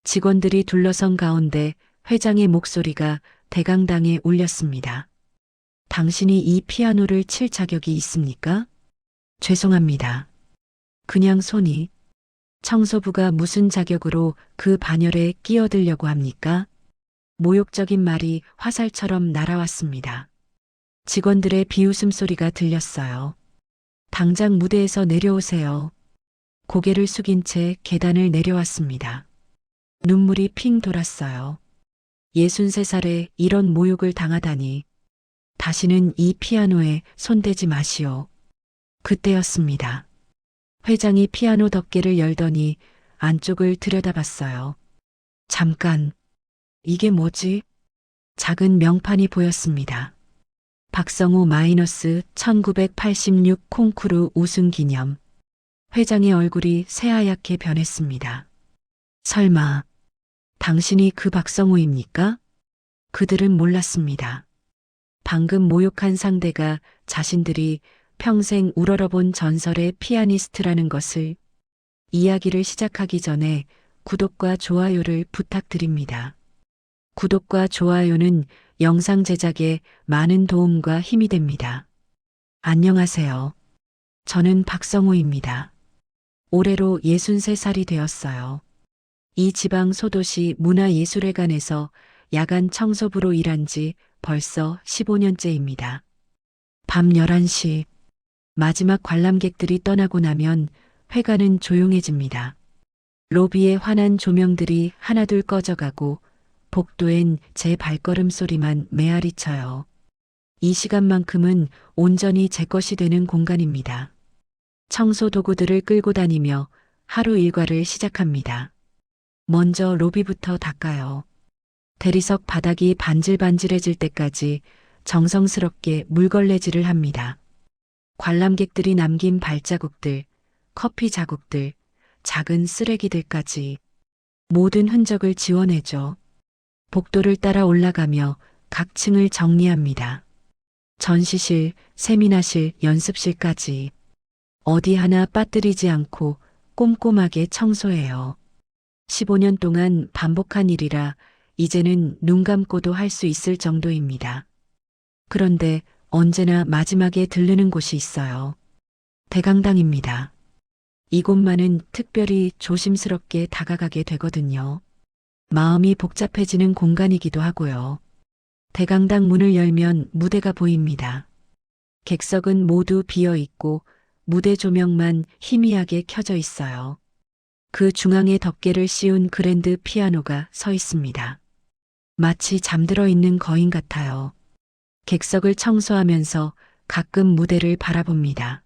직원들이 둘러선 가운데 회장의 목소리가 대강당에 울렸습니다. 당신이 이 피아노를 칠 자격이 있습니까? 죄송합니다. 그냥 손이. 청소부가 무슨 자격으로 그 반열에 끼어들려고 합니까? 모욕적인 말이 화살처럼 날아왔습니다. 직원들의 비웃음 소리가 들렸어요. 당장 무대에서 내려오세요. 고개를 숙인 채 계단을 내려왔습니다. 눈물이 핑 돌았어요. 63살에 이런 모욕을 당하다니. 다시는 이 피아노에 손대지 마시오. 그때였습니다. 회장이 피아노 덮개를 열더니 안쪽을 들여다봤어요. 잠깐, 이게 뭐지? 작은 명판이 보였습니다. 박성우 마이너스 1986 콩쿠르 우승 기념. 회장의 얼굴이 새하얗게 변했습니다. 설마, 당신이 그 박성우입니까? 그들은 몰랐습니다. 방금 모욕한 상대가 자신들이 평생 우러러본 전설의 피아니스트라는 것을. 이야기를 시작하기 전에 구독과 좋아요를 부탁드립니다. 구독과 좋아요는 영상 제작에 많은 도움과 힘이 됩니다. 안녕하세요. 저는 박성우입니다. 올해로 63살이 되었어요. 이 지방 소도시 문화예술회관에서 야간 청소부로 일한 지 벌써 15년째입니다. 밤 11시, 마지막 관람객들이 떠나고 나면 회관은 조용해집니다. 로비에 환한 조명들이 하나둘 꺼져가고 복도엔 제 발걸음 소리만 메아리쳐요. 이 시간만큼은 온전히 제 것이 되는 공간입니다. 청소 도구들을 끌고 다니며 하루 일과를 시작합니다. 먼저 로비부터 닦아요. 대리석 바닥이 반질반질해질 때까지 정성스럽게 물걸레질을 합니다. 관람객들이 남긴 발자국들, 커피 자국들, 작은 쓰레기들까지 모든 흔적을 지워내죠. 복도를 따라 올라가며 각 층을 정리합니다. 전시실, 세미나실, 연습실까지 어디 하나 빠뜨리지 않고 꼼꼼하게 청소해요. 15년 동안 반복한 일이라 이제는 눈 감고도 할 수 있을 정도입니다. 그런데 언제나 마지막에 들르는 곳이 있어요. 대강당입니다. 이곳만은 특별히 조심스럽게 다가가게 되거든요. 마음이 복잡해지는 공간이기도 하고요. 대강당 문을 열면 무대가 보입니다. 객석은 모두 비어 있고 무대 조명만 희미하게 켜져 있어요. 그 중앙에 덮개를 씌운 그랜드 피아노가 서 있습니다. 마치 잠들어 있는 거인 같아요. 객석을 청소하면서 가끔 무대를 바라봅니다.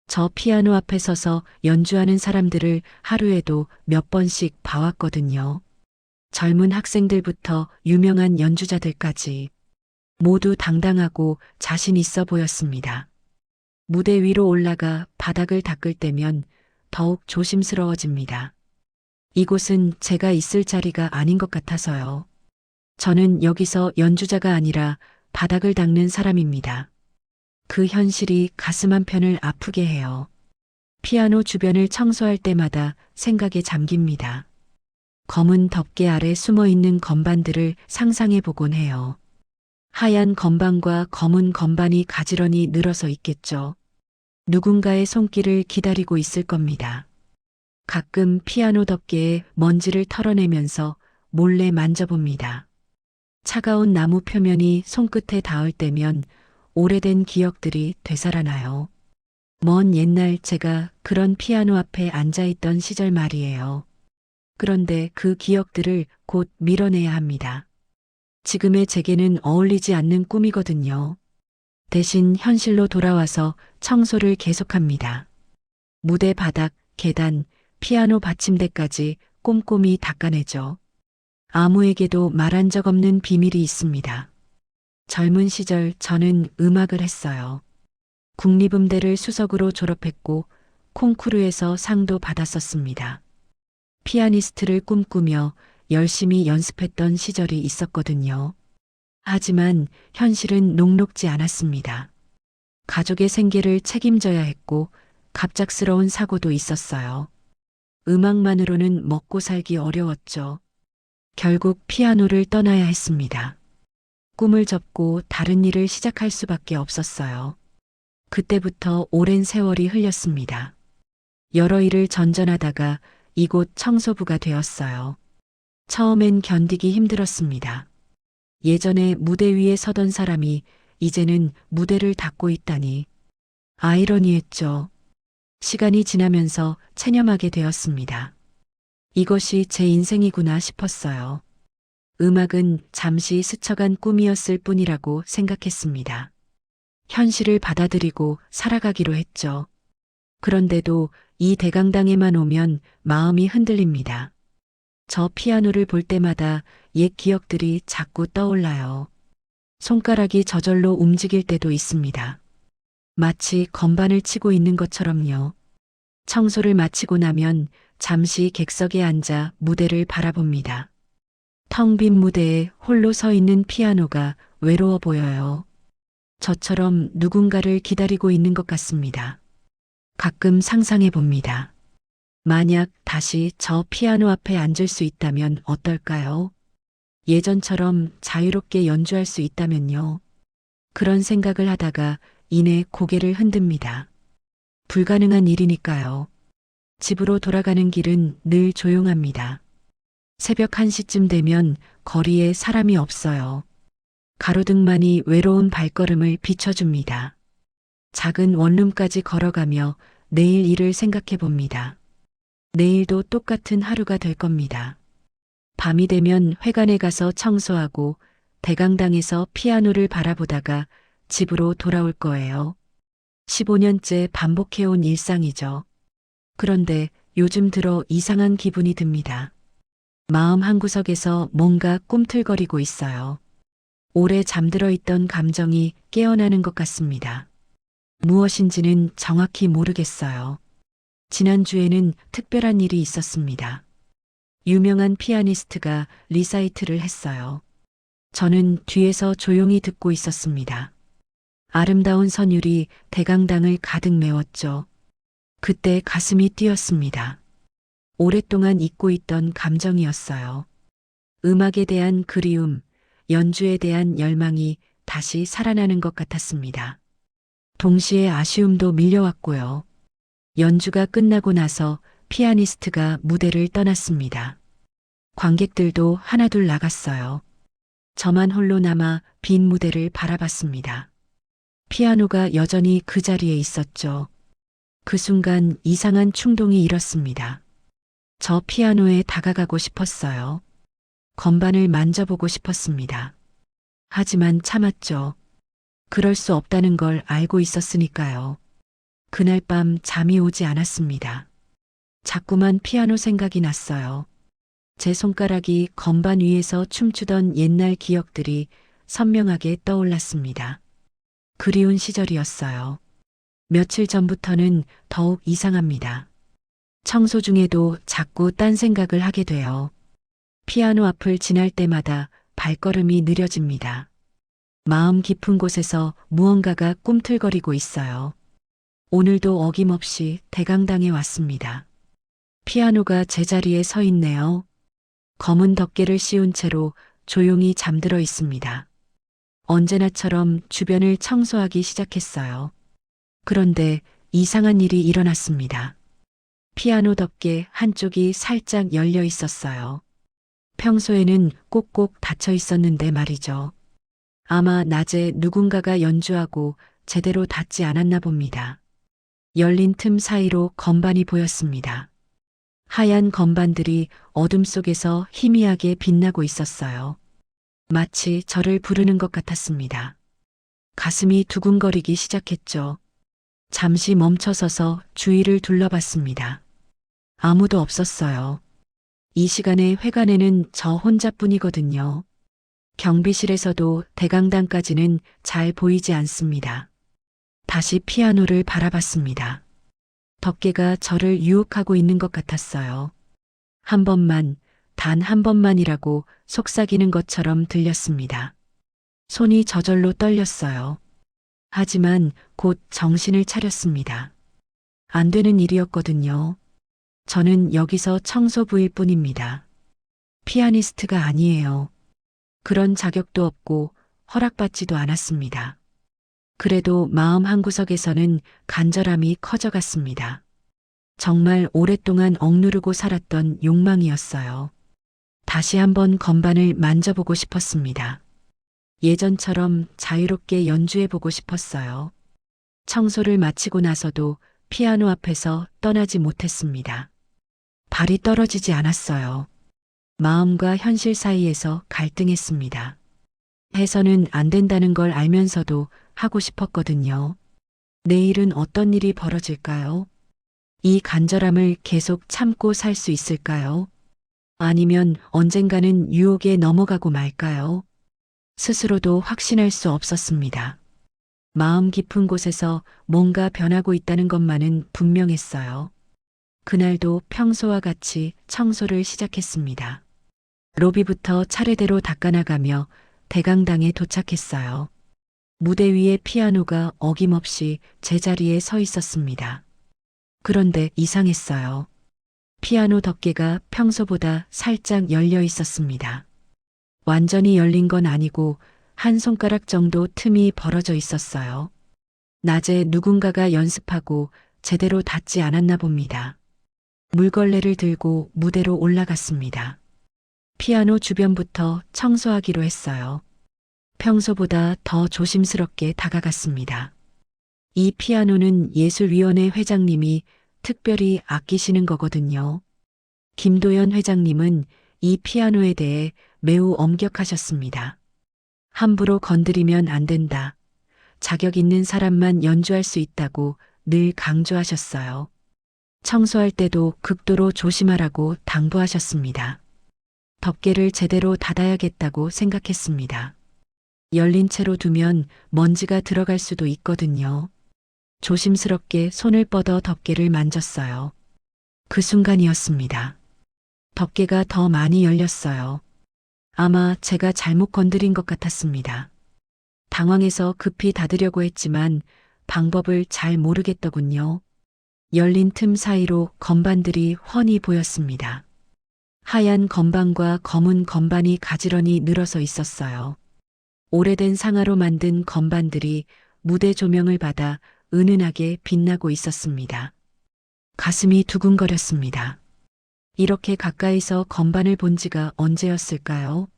저 피아노 앞에 서서 연주하는 사람들을 하루에도 몇 번씩 봐왔거든요. 젊은 학생들부터 유명한 연주자들까지 모두 당당하고 자신 있어 보였습니다. 무대 위로 올라가 바닥을 닦을 때면 더욱 조심스러워집니다. 이곳은 제가 있을 자리가 아닌 것 같아서요. 저는 여기서 연주자가 아니라 바닥을 닦는 사람입니다. 그 현실이 가슴 한편을 아프게 해요. 피아노 주변을 청소할 때마다 생각에 잠깁니다. 검은 덮개 아래 숨어 있는 건반들을 상상해 보곤 해요. 하얀 건반과 검은 건반이 가지런히 늘어서 있겠죠. 누군가의 손길을 기다리고 있을 겁니다. 가끔 피아노 덮개에 먼지를 털어내면서 몰래 만져봅니다. 차가운 나무 표면이 손끝에 닿을 때면 오래된 기억들이 되살아나요. 먼 옛날 제가 그런 피아노 앞에 앉아있던 시절 말이에요. 그런데 그 기억들을 곧 밀어내야 합니다. 지금의 제게는 어울리지 않는 꿈이거든요. 대신 현실로 돌아와서 청소를 계속합니다. 무대 바닥, 계단, 피아노 받침대까지 꼼꼼히 닦아내죠. 아무에게도 말한 적 없는 비밀이 있습니다. 젊은 시절 저는 음악을 했어요. 국립음대를 수석으로 졸업했고 콩쿠르에서 상도 받았었습니다. 피아니스트를 꿈꾸며 열심히 연습했던 시절이 있었거든요. 하지만 현실은 녹록지 않았습니다. 가족의 생계를 책임져야 했고 갑작스러운 사고도 있었어요. 음악만으로는 먹고 살기 어려웠죠. 결국 피아노를 떠나야 했습니다. 꿈을 접고 다른 일을 시작할 수밖에 없었어요. 그때부터 오랜 세월이 흘렸습니다. 여러 일을 전전하다가 이곳 청소부가 되었어요. 처음엔 견디기 힘들었습니다. 예전에 무대 위에 서던 사람이 이제는 무대를 닦고 있다니. 아이러니했죠. 시간이 지나면서 체념하게 되었습니다. 이것이 제 인생이구나 싶었어요. 음악은 잠시 스쳐간 꿈이었을 뿐이라고 생각했습니다. 현실을 받아들이고 살아가기로 했죠. 그런데도 이 대강당에만 오면 마음이 흔들립니다. 저 피아노를 볼 때마다 옛 기억들이 자꾸 떠올라요. 손가락이 저절로 움직일 때도 있습니다. 마치 건반을 치고 있는 것처럼요. 청소를 마치고 나면 잠시 객석에 앉아 무대를 바라봅니다. 텅 빈 무대에 홀로 서 있는 피아노가 외로워 보여요. 저처럼 누군가를 기다리고 있는 것 같습니다. 가끔 상상해 봅니다. 만약 다시 저 피아노 앞에 앉을 수 있다면 어떨까요? 예전처럼 자유롭게 연주할 수 있다면요. 그런 생각을 하다가 이내 고개를 흔듭니다. 불가능한 일이니까요. 집으로 돌아가는 길은 늘 조용합니다. 새벽 1시쯤 되면 거리에 사람이 없어요. 가로등만이 외로운 발걸음을 비춰줍니다. 작은 원룸까지 걸어가며 내일 일을 생각해 봅니다. 내일도 똑같은 하루가 될 겁니다. 밤이 되면 회관에 가서 청소하고 대강당에서 피아노를 바라보다가 집으로 돌아올 거예요. 15년째 반복해온 일상이죠. 그런데 요즘 들어 이상한 기분이 듭니다. 마음 한구석에서 뭔가 꿈틀거리고 있어요. 오래 잠들어 있던 감정이 깨어나는 것 같습니다. 무엇인지는 정확히 모르겠어요. 지난주에는 특별한 일이 있었습니다. 유명한 피아니스트가 리사이트를 했어요. 저는 뒤에서 조용히 듣고 있었습니다. 아름다운 선율이 대강당을 가득 메웠죠. 그때 가슴이 뛰었습니다. 오랫동안 잊고 있던 감정이었어요. 음악에 대한 그리움, 연주에 대한 열망이 다시 살아나는 것 같았습니다. 동시에 아쉬움도 밀려왔고요. 연주가 끝나고 나서 피아니스트가 무대를 떠났습니다. 관객들도 하나둘 나갔어요. 저만 홀로 남아 빈 무대를 바라봤습니다. 피아노가 여전히 그 자리에 있었죠. 그 순간 이상한 충동이 일었습니다. 저 피아노에 다가가고 싶었어요. 건반을 만져보고 싶었습니다. 하지만 참았죠. 그럴 수 없다는 걸 알고 있었으니까요. 그날 밤 잠이 오지 않았습니다. 자꾸만 피아노 생각이 났어요. 제 손가락이 건반 위에서 춤추던 옛날 기억들이 선명하게 떠올랐습니다. 그리운 시절이었어요. 며칠 전부터는 더욱 이상합니다. 청소 중에도 자꾸 딴 생각을 하게 돼요. 피아노 앞을 지날 때마다 발걸음이 느려집니다. 마음 깊은 곳에서 무언가가 꿈틀거리고 있어요. 오늘도 어김없이 대강당에 왔습니다. 피아노가 제자리에 서 있네요. 검은 덮개를 씌운 채로 조용히 잠들어 있습니다. 언제나처럼 주변을 청소하기 시작했어요. 그런데 이상한 일이 일어났습니다. 피아노 덮개 한쪽이 살짝 열려 있었어요. 평소에는 꼭꼭 닫혀 있었는데 말이죠. 아마 낮에 누군가가 연주하고 제대로 닫지 않았나 봅니다. 열린 틈 사이로 건반이 보였습니다. 하얀 건반들이 어둠 속에서 희미하게 빛나고 있었어요. 마치 저를 부르는 것 같았습니다. 가슴이 두근거리기 시작했죠. 잠시 멈춰서서 주위를 둘러봤습니다. 아무도 없었어요. 이 시간에 회관에는 저 혼자뿐이거든요. 경비실에서도 대강당까지는 잘 보이지 않습니다. 다시 피아노를 바라봤습니다. 덮개가 저를 유혹하고 있는 것 같았어요. 한 번만, 단 한 번만이라고 속삭이는 것처럼 들렸습니다. 손이 저절로 떨렸어요. 하지만 곧 정신을 차렸습니다. 안 되는 일이었거든요. 저는 여기서 청소부일 뿐입니다. 피아니스트가 아니에요. 그런 자격도 없고 허락받지도 않았습니다. 그래도 마음 한구석에서는 간절함이 커져갔습니다. 정말 오랫동안 억누르고 살았던 욕망이었어요. 다시 한번 건반을 만져보고 싶었습니다. 예전처럼 자유롭게 연주해보고 싶었어요. 청소를 마치고 나서도 피아노 앞에서 떠나지 못했습니다. 발이 떨어지지 않았어요. 마음과 현실 사이에서 갈등했습니다. 해서는 안 된다는 걸 알면서도 하고 싶었거든요. 내일은 어떤 일이 벌어질까요? 이 간절함을 계속 참고 살 수 있을까요? 아니면 언젠가는 유혹에 넘어가고 말까요? 스스로도 확신할 수 없었습니다. 마음 깊은 곳에서 뭔가 변하고 있다는 것만은 분명했어요. 그날도 평소와 같이 청소를 시작했습니다. 로비부터 차례대로 닦아나가며 대강당에 도착했어요. 무대 위에 피아노가 어김없이 제자리에 서 있었습니다. 그런데 이상했어요. 피아노 덮개가 평소보다 살짝 열려 있었습니다. 완전히 열린 건 아니고 한 손가락 정도 틈이 벌어져 있었어요. 낮에 누군가가 연습하고 제대로 닿지 않았나 봅니다. 물걸레를 들고 무대로 올라갔습니다. 피아노 주변부터 청소하기로 했어요. 평소보다 더 조심스럽게 다가갔습니다. 이 피아노는 예술위원회 회장님이 특별히 아끼시는 거거든요. 김도연 회장님은 이 피아노에 대해 매우 엄격하셨습니다. 함부로 건드리면 안 된다. 자격 있는 사람만 연주할 수 있다고 늘 강조하셨어요. 청소할 때도 극도로 조심하라고 당부하셨습니다. 덮개를 제대로 닫아야겠다고 생각했습니다. 열린 채로 두면 먼지가 들어갈 수도 있거든요. 조심스럽게 손을 뻗어 덮개를 만졌어요. 그 순간이었습니다. 덮개가 더 많이 열렸어요. 아마 제가 잘못 건드린 것 같았습니다. 당황해서 급히 닫으려고 했지만 방법을 잘 모르겠더군요. 열린 틈 사이로 건반들이 훤히 보였습니다. 하얀 건반과 검은 건반이 가지런히 늘어서 있었어요. 오래된 상아로 만든 건반들이 무대 조명을 받아 은은하게 빛나고 있었습니다. 가슴이 두근거렸습니다. 이렇게 가까이서 건반을 본 지가 언제였을까요?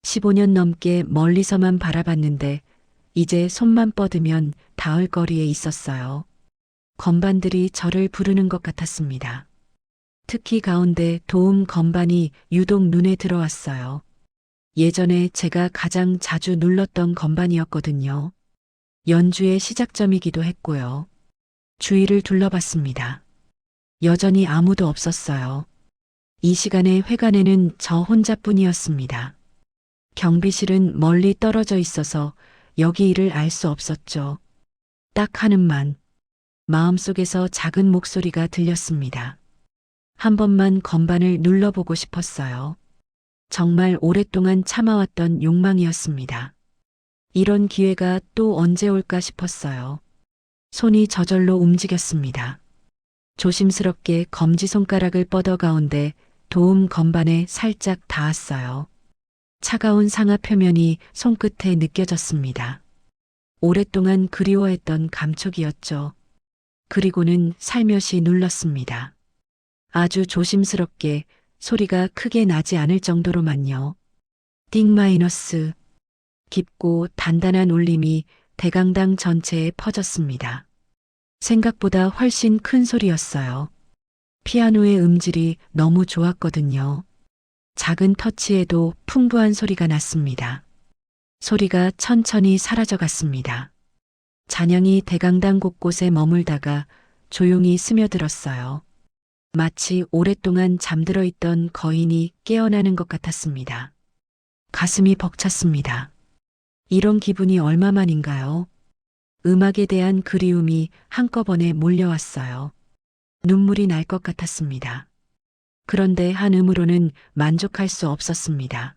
15년 넘게 멀리서만 바라봤는데 이제 손만 뻗으면 닿을 거리에 있었어요. 건반들이 저를 부르는 것 같았습니다. 특히 가운데 도움 건반이 유독 눈에 들어왔어요. 예전에 제가 가장 자주 눌렀던 건반이었거든요. 연주의 시작점이기도 했고요. 주위를 둘러봤습니다. 여전히 아무도 없었어요. 이 시간에 회관에는 저 혼자뿐이었습니다. 경비실은 멀리 떨어져 있어서 여기 일을 알 수 없었죠. 딱 하는만 마음속에서 작은 목소리가 들렸습니다. 한 번만 건반을 눌러보고 싶었어요. 정말 오랫동안 참아왔던 욕망이었습니다. 이런 기회가 또 언제 올까 싶었어요. 손이 저절로 움직였습니다. 조심스럽게 검지손가락을 뻗어 가운데 도움 건반에 살짝 닿았어요. 차가운 상아 표면이 손끝에 느껴졌습니다. 오랫동안 그리워했던 감촉이었죠. 그리고는 살며시 눌렀습니다. 아주 조심스럽게 소리가 크게 나지 않을 정도로만요. 띵 마이너스. 깊고 단단한 울림이 대강당 전체에 퍼졌습니다. 생각보다 훨씬 큰 소리였어요. 피아노의 음질이 너무 좋았거든요. 작은 터치에도 풍부한 소리가 났습니다. 소리가 천천히 사라져갔습니다. 잔향이 대강당 곳곳에 머물다가 조용히 스며들었어요. 마치 오랫동안 잠들어 있던 거인이 깨어나는 것 같았습니다. 가슴이 벅찼습니다. 이런 기분이 얼마만인가요? 음악에 대한 그리움이 한꺼번에 몰려왔어요. 눈물이 날 것 같았습니다. 그런데 한 음으로는 만족할 수 없었습니다.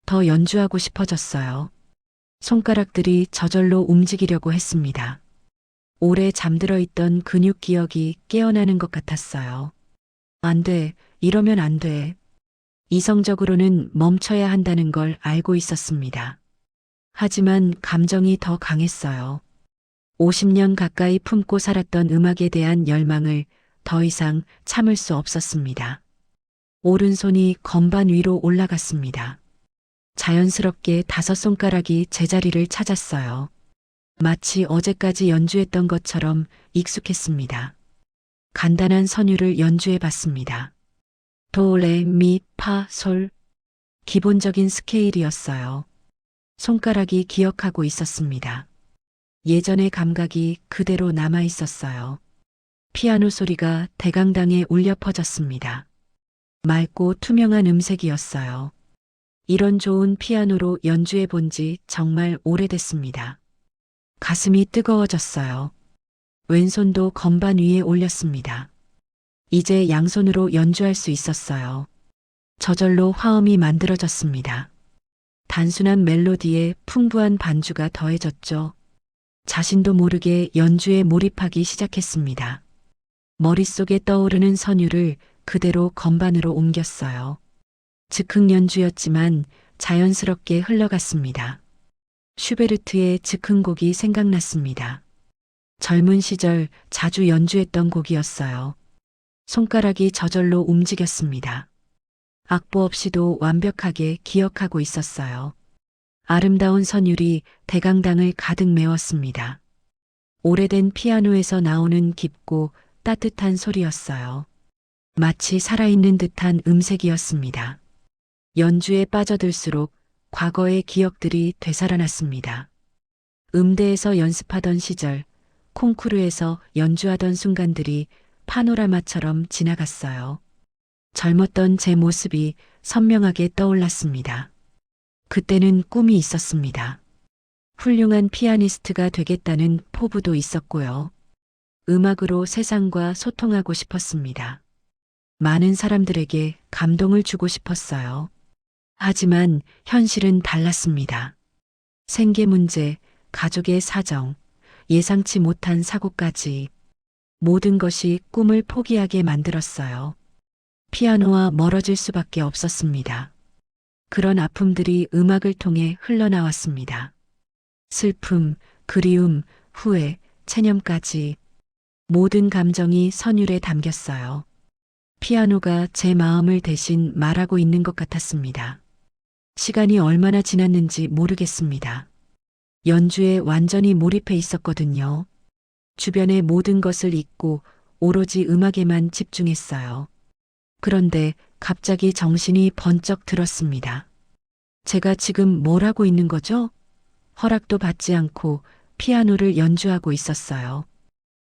더 연주하고 싶어졌어요. 손가락들이 저절로 움직이려고 했습니다. 오래 잠들어 있던 근육 기억이 깨어나는 것 같았어요. 안 돼, 이러면 안 돼. 이성적으로는 멈춰야 한다는 걸 알고 있었습니다. 하지만 감정이 더 강했어요. 50년 가까이 품고 살았던 음악에 대한 열망을 더 이상 참을 수 없었습니다. 오른손이 건반 위로 올라갔습니다. 자연스럽게 5손가락이 제자리를 찾았어요. 마치 어제까지 연주했던 것처럼 익숙했습니다. 간단한 선율을 연주해 봤습니다. 도, 레, 미, 파, 솔. 기본적인 스케일이었어요. 손가락이 기억하고 있었습니다. 예전의 감각이 그대로 남아 있었어요. 피아노 소리가 대강당에 울려 퍼졌습니다. 맑고 투명한 음색이었어요. 이런 좋은 피아노로 연주해 본 지 정말 오래됐습니다. 가슴이 뜨거워졌어요. 왼손도 건반 위에 올렸습니다. 이제 양손으로 연주할 수 있었어요. 저절로 화음이 만들어졌습니다. 단순한 멜로디에 풍부한 반주가 더해졌죠. 자신도 모르게 연주에 몰입하기 시작했습니다. 머릿속에 떠오르는 선율을 그대로 건반으로 옮겼어요. 즉흥 연주였지만 자연스럽게 흘러갔습니다. 슈베르트의 즉흥곡이 생각났습니다. 젊은 시절 자주 연주했던 곡이었어요. 손가락이 저절로 움직였습니다. 악보 없이도 완벽하게 기억하고 있었어요. 아름다운 선율이 대강당을 가득 메웠습니다. 오래된 피아노에서 나오는 깊고 따뜻한 소리였어요. 마치 살아있는 듯한 음색이었습니다. 연주에 빠져들수록 과거의 기억들이 되살아났습니다. 음대에서 연습하던 시절, 콩쿠르에서 연주하던 순간들이 파노라마처럼 지나갔어요. 젊었던 제 모습이 선명하게 떠올랐습니다. 그때는 꿈이 있었습니다. 훌륭한 피아니스트가 되겠다는 포부도 있었고요. 음악으로 세상과 소통하고 싶었습니다. 많은 사람들에게 감동을 주고 싶었어요. 하지만 현실은 달랐습니다. 생계 문제, 가족의 사정, 예상치 못한 사고까지 모든 것이 꿈을 포기하게 만들었어요. 피아노와 멀어질 수밖에 없었습니다. 그런 아픔들이 음악을 통해 흘러나왔습니다. 슬픔, 그리움, 후회, 체념까지 모든 감정이 선율에 담겼어요. 피아노가 제 마음을 대신 말하고 있는 것 같았습니다. 시간이 얼마나 지났는지 모르겠습니다. 연주에 완전히 몰입해 있었거든요. 주변의 모든 것을 잊고 오로지 음악에만 집중했어요. 그런데 갑자기 정신이 번쩍 들었습니다. 제가 지금 뭘 하고 있는 거죠? 허락도 받지 않고 피아노를 연주하고 있었어요.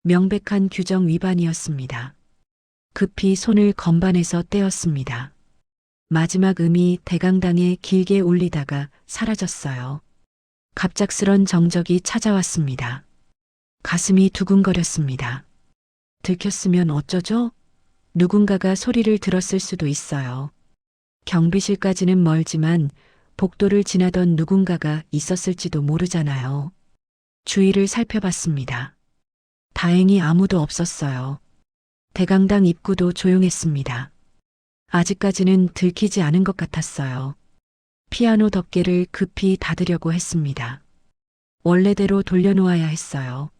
명백한 규정 위반이었습니다. 급히 손을 건반에서 떼었습니다. 마지막 음이 대강당에 길게 울리다가 사라졌어요. 갑작스런 정적이 찾아왔습니다. 가슴이 두근거렸습니다. 들켰으면 어쩌죠? 누군가가 소리를 들었을 수도 있어요. 경비실까지는 멀지만 복도를 지나던 누군가가 있었을지도 모르잖아요. 주위를 살펴봤습니다. 다행히 아무도 없었어요. 대강당 입구도 조용했습니다. 아직까지는 들키지 않은 것 같았어요. 피아노 덮개를 급히 닫으려고 했습니다. 원래대로 돌려놓아야 했어요.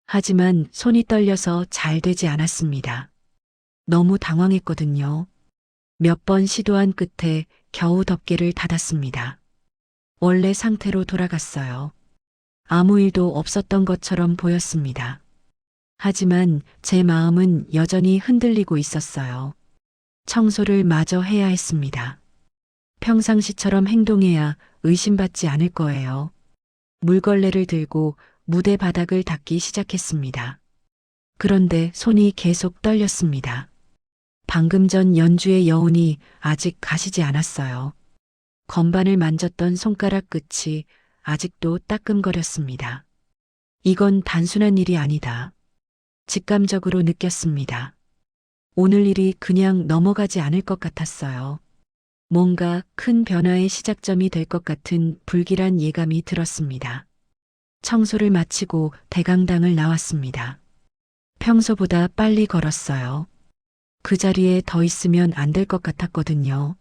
하지만 손이 떨려서 잘 되지 않았습니다. 너무 당황했거든요. 몇 번 시도한 끝에 겨우 덮개를 닫았습니다. 원래 상태로 돌아갔어요. 아무 일도 없었던 것처럼 보였습니다. 하지만 제 마음은 여전히 흔들리고 있었어요. 청소를 마저 해야 했습니다. 평상시처럼 행동해야 의심받지 않을 거예요. 물걸레를 들고 무대 바닥을 닦기 시작했습니다. 그런데 손이 계속 떨렸습니다. 방금 전 연주의 여운이 아직 가시지 않았어요. 건반을 만졌던 손가락 끝이 아직도 따끔거렸습니다. 이건 단순한 일이 아니다. 직감적으로 느꼈습니다. 오늘 일이 그냥 넘어가지 않을 것 같았어요. 뭔가 큰 변화의 시작점이 될 것 같은 불길한 예감이 들었습니다. 청소를 마치고 대강당을 나왔습니다. 평소보다 빨리 걸었어요. 그 자리에 더 있으면 안 될 것 같았거든요.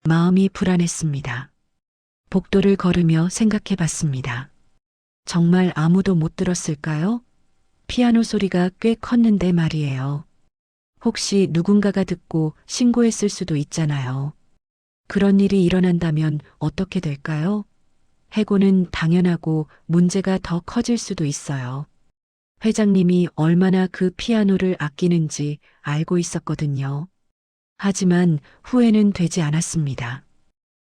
마음이 불안했습니다. 복도를 걸으며 생각해 봤습니다. 정말 아무도 못 들었을까요? 피아노 소리가 꽤 컸는데 말이에요. 혹시 누군가가 듣고 신고했을 수도 있잖아요. 그런 일이 일어난다면 어떻게 될까요? 해고는 당연하고 문제가 더 커질 수도 있어요. 회장님이 얼마나 그 피아노를 아끼는지 알고 있었거든요. 하지만 후회는 되지 않았습니다.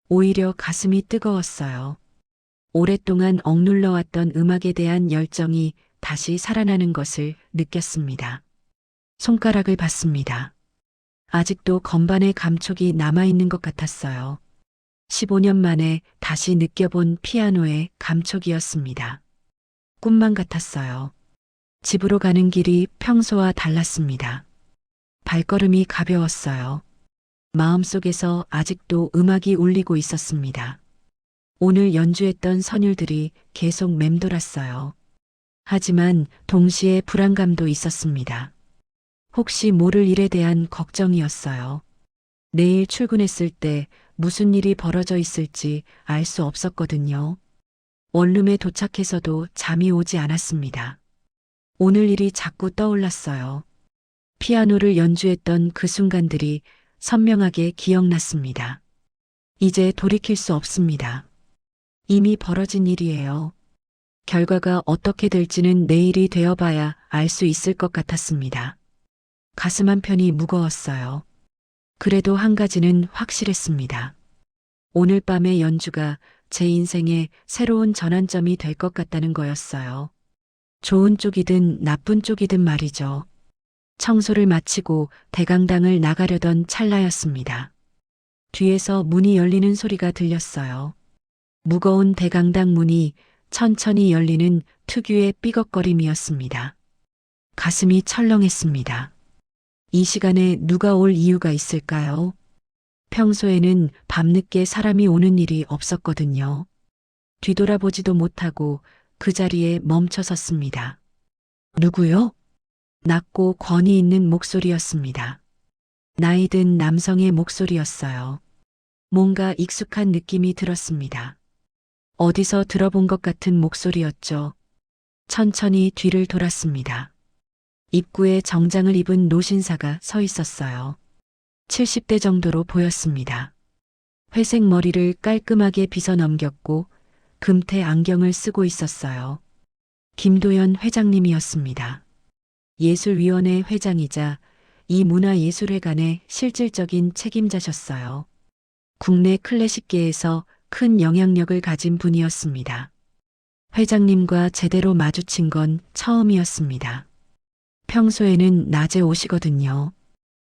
오히려 가슴이 뜨거웠어요. 오랫동안 억눌러왔던 음악에 대한 열정이 다시 살아나는 것을 느꼈습니다. 손가락을 봤습니다. 아직도 건반의 감촉이 남아있는 것 같았어요. 15년 만에 다시 느껴본 피아노의 감촉이었습니다. 꿈만 같았어요. 집으로 가는 길이 평소와 달랐습니다. 발걸음이 가벼웠어요. 마음속에서 아직도 음악이 울리고 있었습니다. 오늘 연주했던 선율들이 계속 맴돌았어요. 하지만 동시에 불안감도 있었습니다. 혹시 모를 일에 대한 걱정이었어요. 내일 출근했을 때 무슨 일이 벌어져 있을지 알 수 없었거든요. 원룸에 도착해서도 잠이 오지 않았습니다. 오늘 일이 자꾸 떠올랐어요. 피아노를 연주했던 그 순간들이 선명하게 기억났습니다. 이제 돌이킬 수 없습니다. 이미 벌어진 일이에요. 결과가 어떻게 될지는 내일이 되어봐야 알 수 있을 것 같았습니다. 가슴 한편이 무거웠어요. 그래도 한 가지는 확실했습니다. 오늘 밤의 연주가 제 인생의 새로운 전환점이 될 것 같다는 거였어요. 좋은 쪽이든 나쁜 쪽이든 말이죠. 청소를 마치고 대강당을 나가려던 찰나였습니다. 뒤에서 문이 열리는 소리가 들렸어요. 무거운 대강당 문이 천천히 열리는 특유의 삐걱거림이었습니다. 가슴이 철렁했습니다. 이 시간에 누가 올 이유가 있을까요? 평소에는 밤늦게 사람이 오는 일이 없었거든요. 뒤돌아보지도 못하고 그 자리에 멈춰 섰습니다. 누구요? 낮고 권위 있는 목소리였습니다. 나이 든 남성의 목소리였어요. 뭔가 익숙한 느낌이 들었습니다. 어디서 들어본 것 같은 목소리였죠. 천천히 뒤를 돌았습니다. 입구에 정장을 입은 노신사가 서 있었어요. 70대 정도로 보였습니다. 회색 머리를 깔끔하게 빗어 넘겼고 금태 안경을 쓰고 있었어요. 김도연 회장님이었습니다. 예술위원회 회장이자 이 문화예술회관의 실질적인 책임자셨어요. 국내 클래식계에서 큰 영향력을 가진 분이었습니다. 회장님과 제대로 마주친 건 처음이었습니다. 평소에는 낮에 오시거든요.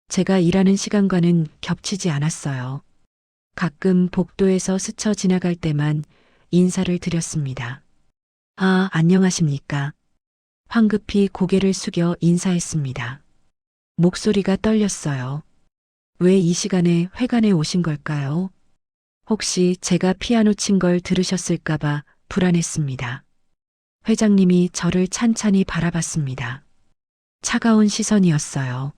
제가 일하는 시간과는 겹치지 않았어요. 가끔 복도에서 스쳐 지나갈 때만 인사를 드렸습니다. 아, 안녕하십니까. 황급히 고개를 숙여 인사했습니다. 목소리가 떨렸어요. 왜 이 시간에 회관에 오신 걸까요? 혹시 제가 피아노 친 걸 들으셨을까봐 불안했습니다. 회장님이 저를 찬찬히 바라봤습니다. 차가운 시선이었어요.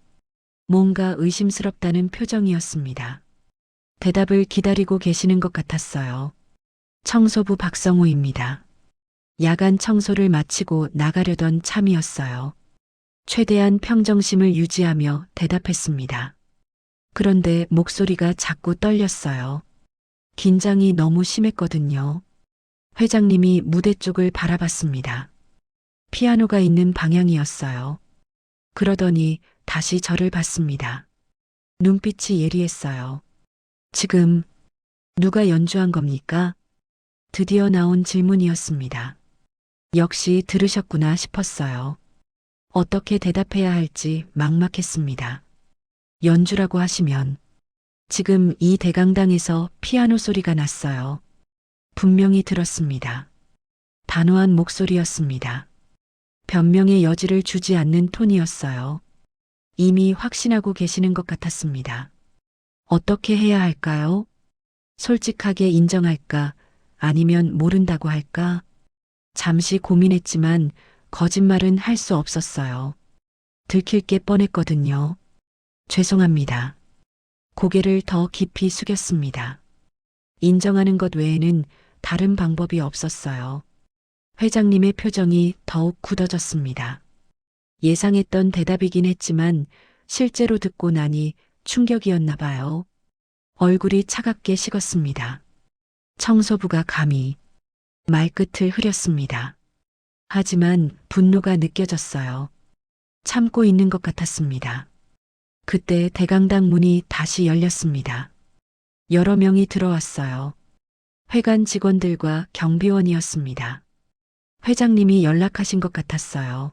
뭔가 의심스럽다는 표정이었습니다. 대답을 기다리고 계시는 것 같았어요. 청소부 박성우입니다. 야간 청소를 마치고 나가려던 참이었어요. 최대한 평정심을 유지하며 대답했습니다. 그런데 목소리가 자꾸 떨렸어요. 긴장이 너무 심했거든요. 회장님이 무대 쪽을 바라봤습니다. 피아노가 있는 방향이었어요. 그러더니 다시 저를 봤습니다. 눈빛이 예리했어요. 지금 누가 연주한 겁니까? 드디어 나온 질문이었습니다. 역시 들으셨구나 싶었어요. 어떻게 대답해야 할지 막막했습니다. 연주라고 하시면 지금 이 대강당에서 피아노 소리가 났어요. 분명히 들었습니다. 단호한 목소리였습니다. 변명의 여지를 주지 않는 톤이었어요. 이미 확신하고 계시는 것 같았습니다. 어떻게 해야 할까요? 솔직하게 인정할까? 아니면 모른다고 할까? 잠시 고민했지만 거짓말은 할 수 없었어요. 들킬 게 뻔했거든요. 죄송합니다. 고개를 더 깊이 숙였습니다. 인정하는 것 외에는 다른 방법이 없었어요. 회장님의 표정이 더욱 굳어졌습니다. 예상했던 대답이긴 했지만 실제로 듣고 나니 충격이었나 봐요. 얼굴이 차갑게 식었습니다. 청소부가 감히 말끝을 흐렸습니다. 하지만 분노가 느껴졌어요. 참고 있는 것 같았습니다. 그때 대강당 문이 다시 열렸습니다. 여러 명이 들어왔어요. 회관 직원들과 경비원이었습니다. 회장님이 연락하신 것 같았어요.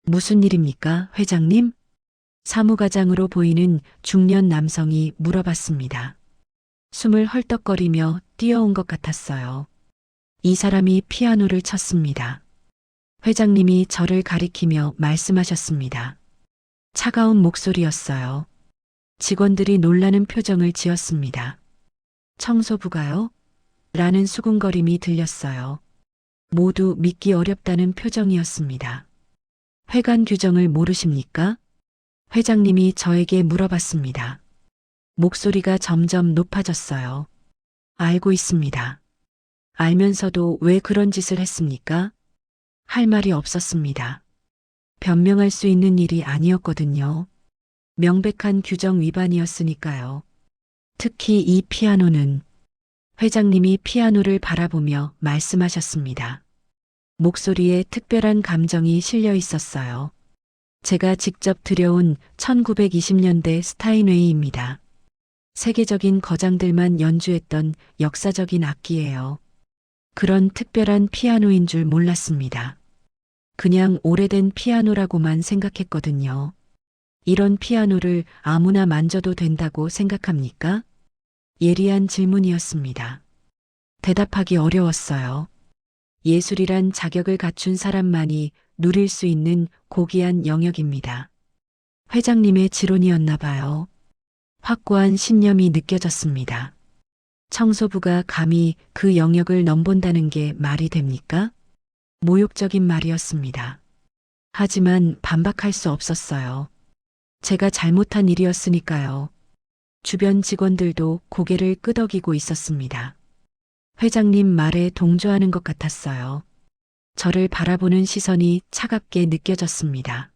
무슨 일입니까, 회장님? 사무과장으로 보이는 중년 남성이 물어봤습니다. 숨을 헐떡거리며 뛰어온 것 같았어요. 이 사람이 피아노를 쳤습니다. 회장님이 저를 가리키며 말씀하셨습니다. 차가운 목소리였어요. 직원들이 놀라는 표정을 지었습니다. 청소부가요? 라는 수군거림이 들렸어요. 모두 믿기 어렵다는 표정이었습니다. 회관 규정을 모르십니까? 회장님이 저에게 물어봤습니다. 목소리가 점점 높아졌어요. 알고 있습니다. 알면서도 왜 그런 짓을 했습니까? 할 말이 없었습니다. 변명할 수 있는 일이 아니었거든요. 명백한 규정 위반이었으니까요. 특히 이 피아노는 회장님이 피아노를 바라보며 말씀하셨습니다. 목소리에 특별한 감정이 실려 있었어요. 제가 직접 들여온 1920년대 스타인웨이입니다. 세계적인 거장들만 연주했던 역사적인 악기예요. 그런 특별한 피아노인 줄 몰랐습니다. 그냥 오래된 피아노라고만 생각했거든요. 이런 피아노를 아무나 만져도 된다고 생각합니까? 예리한 질문이었습니다. 대답하기 어려웠어요. 예술이란 자격을 갖춘 사람만이 누릴 수 있는 고귀한 영역입니다. 회장님의 지론이었나 봐요. 확고한 신념이 느껴졌습니다. 청소부가 감히 그 영역을 넘본다는 게 말이 됩니까? 모욕적인 말이었습니다. 하지만 반박할 수 없었어요. 제가 잘못한 일이었으니까요. 주변 직원들도 고개를 끄덕이고 있었습니다. 회장님 말에 동조하는 것 같았어요. 저를 바라보는 시선이 차갑게 느껴졌습니다.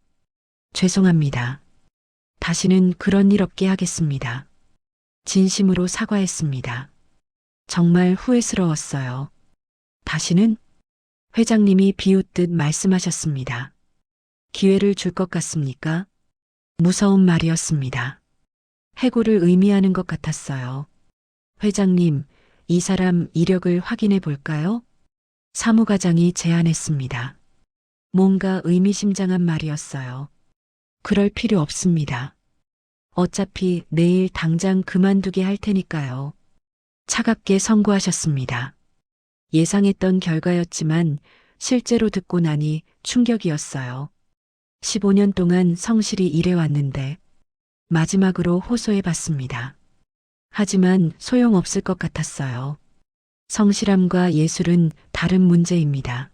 죄송합니다. 다시는 그런 일 없게 하겠습니다. 진심으로 사과했습니다. 정말 후회스러웠어요. 다시는? 회장님이 비웃듯 말씀하셨습니다. 기회를 줄 것 같습니까? 무서운 말이었습니다. 해고를 의미하는 것 같았어요. 회장님, 이 사람 이력을 확인해 볼까요? 사무과장이 제안했습니다. 뭔가 의미심장한 말이었어요. 그럴 필요 없습니다. 어차피 내일 당장 그만두게 할 테니까요. 차갑게 선고하셨습니다. 예상했던 결과였지만 실제로 듣고 나니 충격이었어요. 15년 동안 성실히 일해왔는데 마지막으로 호소해 봤습니다. 하지만 소용없을 것 같았어요. 성실함과 예술은 다른 문제입니다.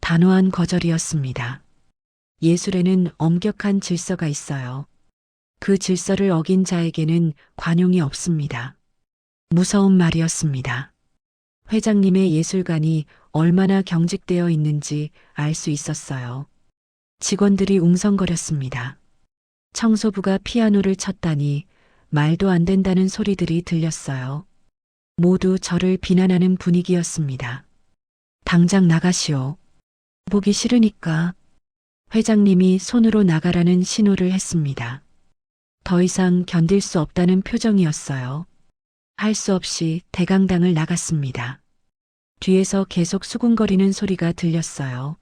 단호한 거절이었습니다. 예술에는 엄격한 질서가 있어요. 그 질서를 어긴 자에게는 관용이 없습니다. 무서운 말이었습니다. 회장님의 예술관이 얼마나 경직되어 있는지 알 수 있었어요. 직원들이 웅성거렸습니다. 청소부가 피아노를 쳤다니 말도 안 된다는 소리들이 들렸어요. 모두 저를 비난하는 분위기였습니다. 당장 나가시오. 보기 싫으니까. 회장님이 손으로 나가라는 신호를 했습니다. 더 이상 견딜 수 없다는 표정이었어요. 할 수 없이 대강당을 나갔습니다. 뒤에서 계속 수군거리는 소리가 들렸어요.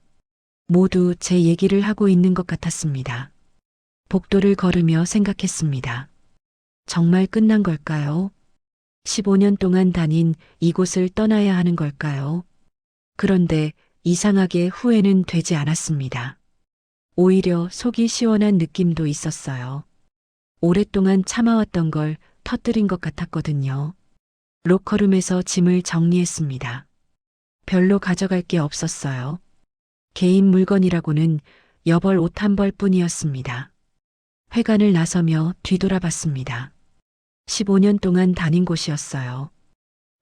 모두 제 얘기를 하고 있는 것 같았습니다. 복도를 걸으며 생각했습니다. 정말 끝난 걸까요? 15년 동안 다닌 이곳을 떠나야 하는 걸까요? 그런데 이상하게 후회는 되지 않았습니다. 오히려 속이 시원한 느낌도 있었어요. 오랫동안 참아왔던 걸 터뜨린 것 같았거든요. 로커룸에서 짐을 정리했습니다. 별로 가져갈 게 없었어요. 개인 물건이라고는 여벌 옷 한 벌 뿐이었습니다. 회관을 나서며 뒤돌아봤습니다. 15년 동안 다닌 곳이었어요.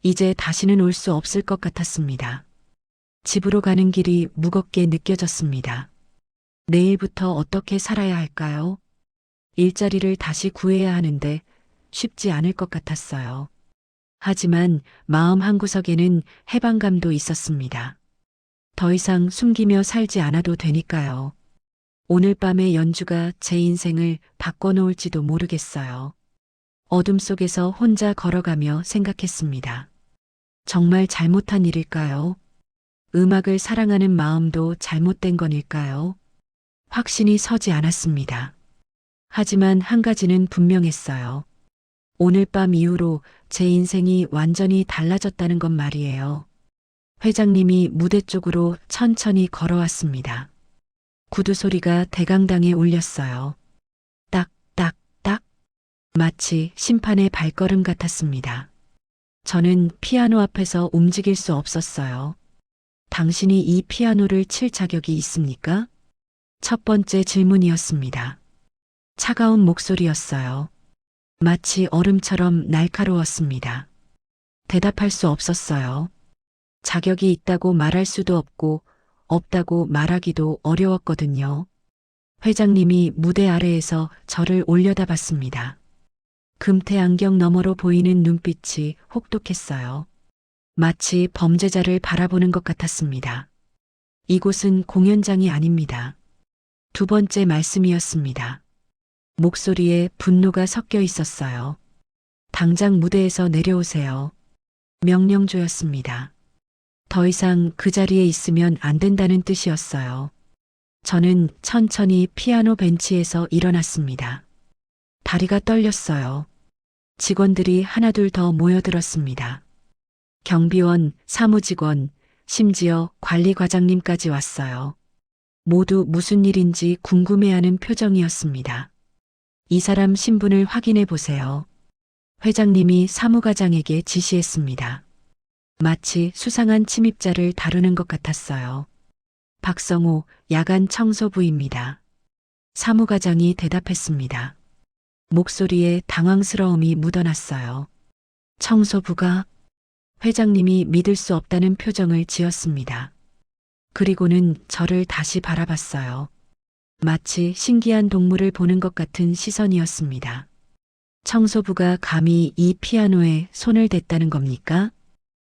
이제 다시는 올 수 없을 것 같았습니다. 집으로 가는 길이 무겁게 느껴졌습니다. 내일부터 어떻게 살아야 할까요? 일자리를 다시 구해야 하는데 쉽지 않을 것 같았어요. 하지만 마음 한구석에는 해방감도 있었습니다. 더 이상 숨기며 살지 않아도 되니까요. 오늘 밤의 연주가 제 인생을 바꿔놓을지도 모르겠어요. 어둠 속에서 혼자 걸어가며 생각했습니다. 정말 잘못한 일일까요? 음악을 사랑하는 마음도 잘못된 건일까요? 확신이 서지 않았습니다. 하지만 한 가지는 분명했어요. 오늘 밤 이후로 제 인생이 완전히 달라졌다는 건 말이에요. 회장님이 무대 쪽으로 천천히 걸어왔습니다. 구두 소리가 대강당에 울렸어요. 딱, 딱, 딱. 마치 심판의 발걸음 같았습니다. 저는 피아노 앞에서 움직일 수 없었어요. 당신이 이 피아노를 칠 자격이 있습니까? 첫 번째 질문이었습니다. 차가운 목소리였어요. 마치 얼음처럼 날카로웠습니다. 대답할 수 없었어요. 자격이 있다고 말할 수도 없고 없다고 말하기도 어려웠거든요. 회장님이 무대 아래에서 저를 올려다봤습니다. 금태 안경 너머로 보이는 눈빛이 혹독했어요. 마치 범죄자를 바라보는 것 같았습니다. 이곳은 공연장이 아닙니다. 두 번째 말씀이었습니다. 목소리에 분노가 섞여 있었어요. 당장 무대에서 내려오세요. 명령조였습니다. 더 이상 그 자리에 있으면 안 된다는 뜻이었어요. 저는 천천히 피아노 벤치에서 일어났습니다. 다리가 떨렸어요. 직원들이 하나둘 더 모여들었습니다. 경비원, 사무직원, 심지어 관리과장님까지 왔어요. 모두 무슨 일인지 궁금해하는 표정이었습니다. 이 사람 신분을 확인해 보세요. 회장님이 사무과장에게 지시했습니다. 마치 수상한 침입자를 다루는 것 같았어요. 박성호, 야간 청소부입니다. 사무과장이 대답했습니다. 목소리에 당황스러움이 묻어났어요. 청소부가? 회장님이 믿을 수 없다는 표정을 지었습니다. 그리고는 저를 다시 바라봤어요. 마치 신기한 동물을 보는 것 같은 시선이었습니다. 청소부가 감히 이 피아노에 손을 댔다는 겁니까?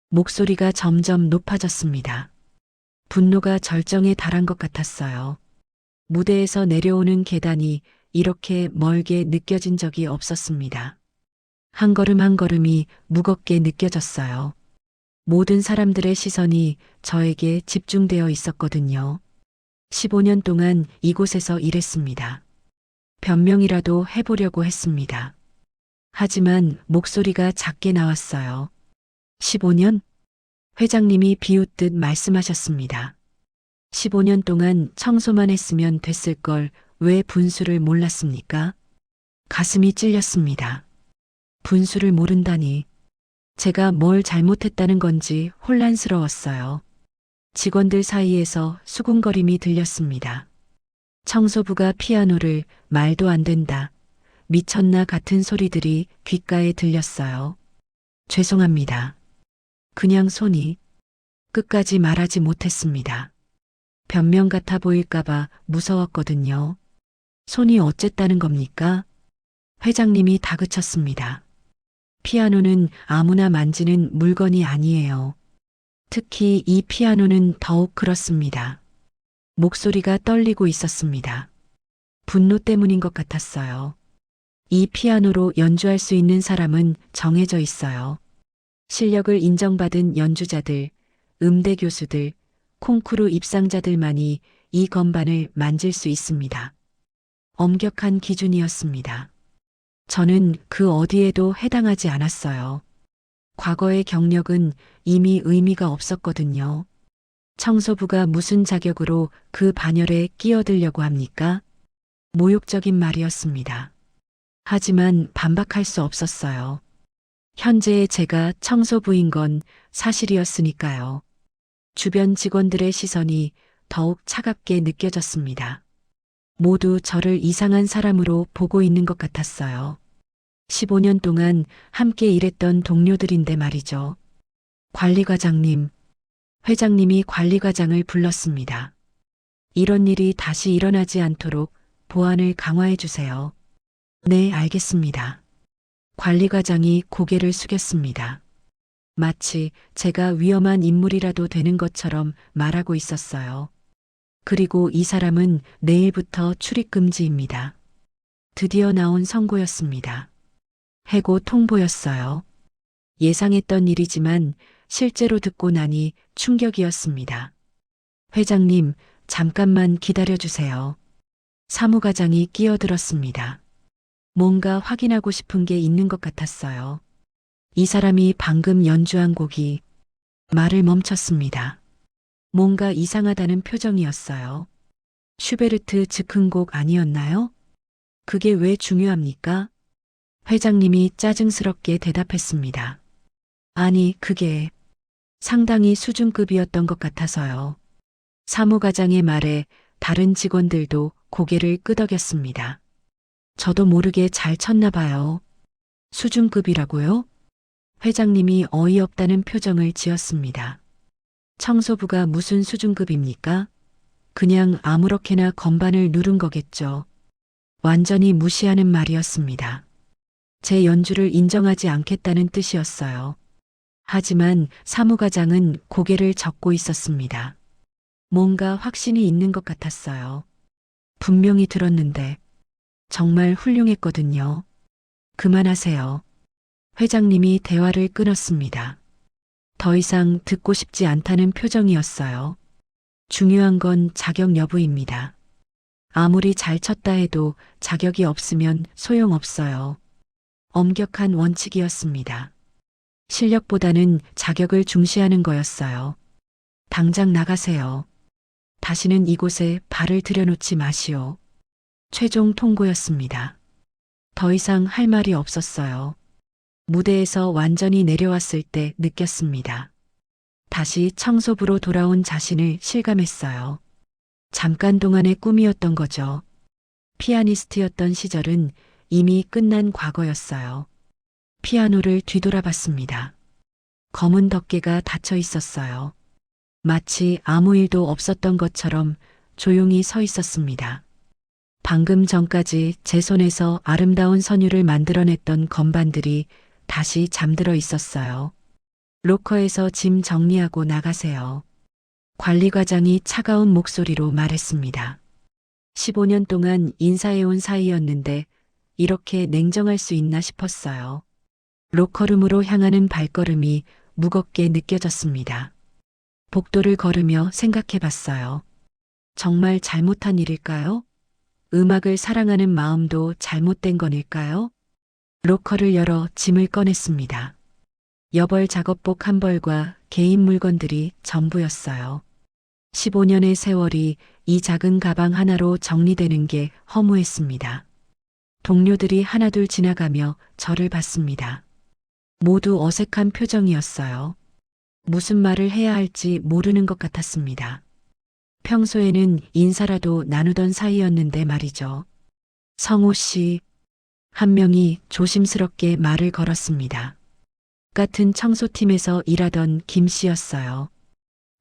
목소리가 점점 높아졌습니다. 분노가 절정에 달한 것 같았어요. 무대에서 내려오는 계단이 이렇게 멀게 느껴진 적이 없었습니다. 한 걸음 한 걸음이 무겁게 느껴졌어요. 모든 사람들의 시선이 저에게 집중되어 있었거든요. 15년 동안 이곳에서 일했습니다. 변명이라도 해보려고 했습니다. 하지만 목소리가 작게 나왔어요. 15년? 회장님이 비웃듯 말씀하셨습니다. 15년 동안 청소만 했으면 됐을 걸 왜 분수를 몰랐습니까? 가슴이 찔렸습니다. 분수를 모른다니. 제가 뭘 잘못했다는 건지 혼란스러웠어요. 직원들 사이에서 수군거림이 들렸습니다. 청소부가 피아노를 말도 안 된다, 미쳤나 같은 소리들이 귓가에 들렸어요. 죄송합니다. 그냥 손이. 끝까지 말하지 못했습니다. 변명 같아 보일까봐 무서웠거든요. 손이 어쨌다는 겁니까? 회장님이 다그쳤습니다. 피아노는 아무나 만지는 물건이 아니에요. 특히 이 피아노는 더욱 그렇습니다. 목소리가 떨리고 있었습니다. 분노 때문인 것 같았어요. 이 피아노로 연주할 수 있는 사람은 정해져 있어요. 실력을 인정받은 연주자들, 음대 교수들, 콩쿠르 입상자들만이 이 건반을 만질 수 있습니다. 엄격한 기준이었습니다. 저는 그 어디에도 해당하지 않았어요. 과거의 경력은 이미 의미가 없었거든요. 청소부가 무슨 자격으로 그 반열에 끼어들려고 합니까? 모욕적인 말이었습니다. 하지만 반박할 수 없었어요. 현재의 제가 청소부인 건 사실이었으니까요. 주변 직원들의 시선이 더욱 차갑게 느껴졌습니다. 모두 저를 이상한 사람으로 보고 있는 것 같았어요. 15년 동안 함께 일했던 동료들인데 말이죠. 관리과장님, 회장님이 관리과장을 불렀습니다. 이런 일이 다시 일어나지 않도록 보안을 강화해 주세요. 네, 알겠습니다. 관리과장이 고개를 숙였습니다. 마치 제가 위험한 인물이라도 되는 것처럼 말하고 있었어요. 그리고 이 사람은 내일부터 출입 금지입니다. 드디어 나온 선고였습니다. 해고 통보였어요. 예상했던 일이지만 실제로 듣고 나니 충격이었습니다. 회장님, 잠깐만 기다려 주세요. 사무과장이 끼어들었습니다. 뭔가 확인하고 싶은 게 있는 것 같았어요. 이 사람이 방금 연주한 곡이 말을 멈췄습니다. 뭔가 이상하다는 표정이었어요. 슈베르트 즉흥곡 아니었나요? 그게 왜 중요합니까? 회장님이 짜증스럽게 대답했습니다. 아니, 그게 상당히 수준급이었던 것 같아서요. 사무과장의 말에 다른 직원들도 고개를 끄덕였습니다. 저도 모르게 잘 쳤나 봐요. 수준급이라고요? 회장님이 어이없다는 표정을 지었습니다. 청소부가 무슨 수준급입니까? 그냥 아무렇게나 건반을 누른 거겠죠. 완전히 무시하는 말이었습니다. 제 연주를 인정하지 않겠다는 뜻이었어요. 하지만 사무과장은 고개를 젓고 있었습니다. 뭔가 확신이 있는 것 같았어요. 분명히 들었는데 정말 훌륭했거든요. 그만하세요. 회장님이 대화를 끊었습니다. 더 이상 듣고 싶지 않다는 표정이었어요. 중요한 건 자격 여부입니다. 아무리 잘 쳤다 해도 자격이 없으면 소용없어요. 엄격한 원칙이었습니다. 실력보다는 자격을 중시하는 거였어요. 당장 나가세요. 다시는 이곳에 발을 들여놓지 마시오. 최종 통고였습니다. 더 이상 할 말이 없었어요. 무대에서 완전히 내려왔을 때 느꼈습니다. 다시 청소부로 돌아온 자신을 실감했어요. 잠깐 동안의 꿈이었던 거죠. 피아니스트였던 시절은 이미 끝난 과거였어요. 피아노를 뒤돌아봤습니다. 검은 덮개가 닫혀 있었어요. 마치 아무 일도 없었던 것처럼 조용히 서 있었습니다. 방금 전까지 제 손에서 아름다운 선율을 만들어냈던 건반들이 다시 잠들어 있었어요. 로커에서 짐 정리하고 나가세요. 관리과장이 차가운 목소리로 말했습니다. 15년 동안 인사해온 사이였는데 이렇게 냉정할 수 있나 싶었어요. 로커룸으로 향하는 발걸음이 무겁게 느껴졌습니다. 복도를 걸으며 생각해 봤어요. 정말 잘못한 일일까요? 음악을 사랑하는 마음도 잘못된 건일까요? 로커를 열어 짐을 꺼냈습니다. 여벌 작업복 한 벌과 개인 물건들이 전부였어요. 15년의 세월이 이 작은 가방 하나로 정리되는 게 허무했습니다. 동료들이 하나둘 지나가며 저를 봤습니다. 모두 어색한 표정이었어요. 무슨 말을 해야 할지 모르는 것 같았습니다. 평소에는 인사라도 나누던 사이였는데 말이죠. 성호 씨, 한 명이 조심스럽게 말을 걸었습니다. 같은 청소팀에서 일하던 김 씨였어요.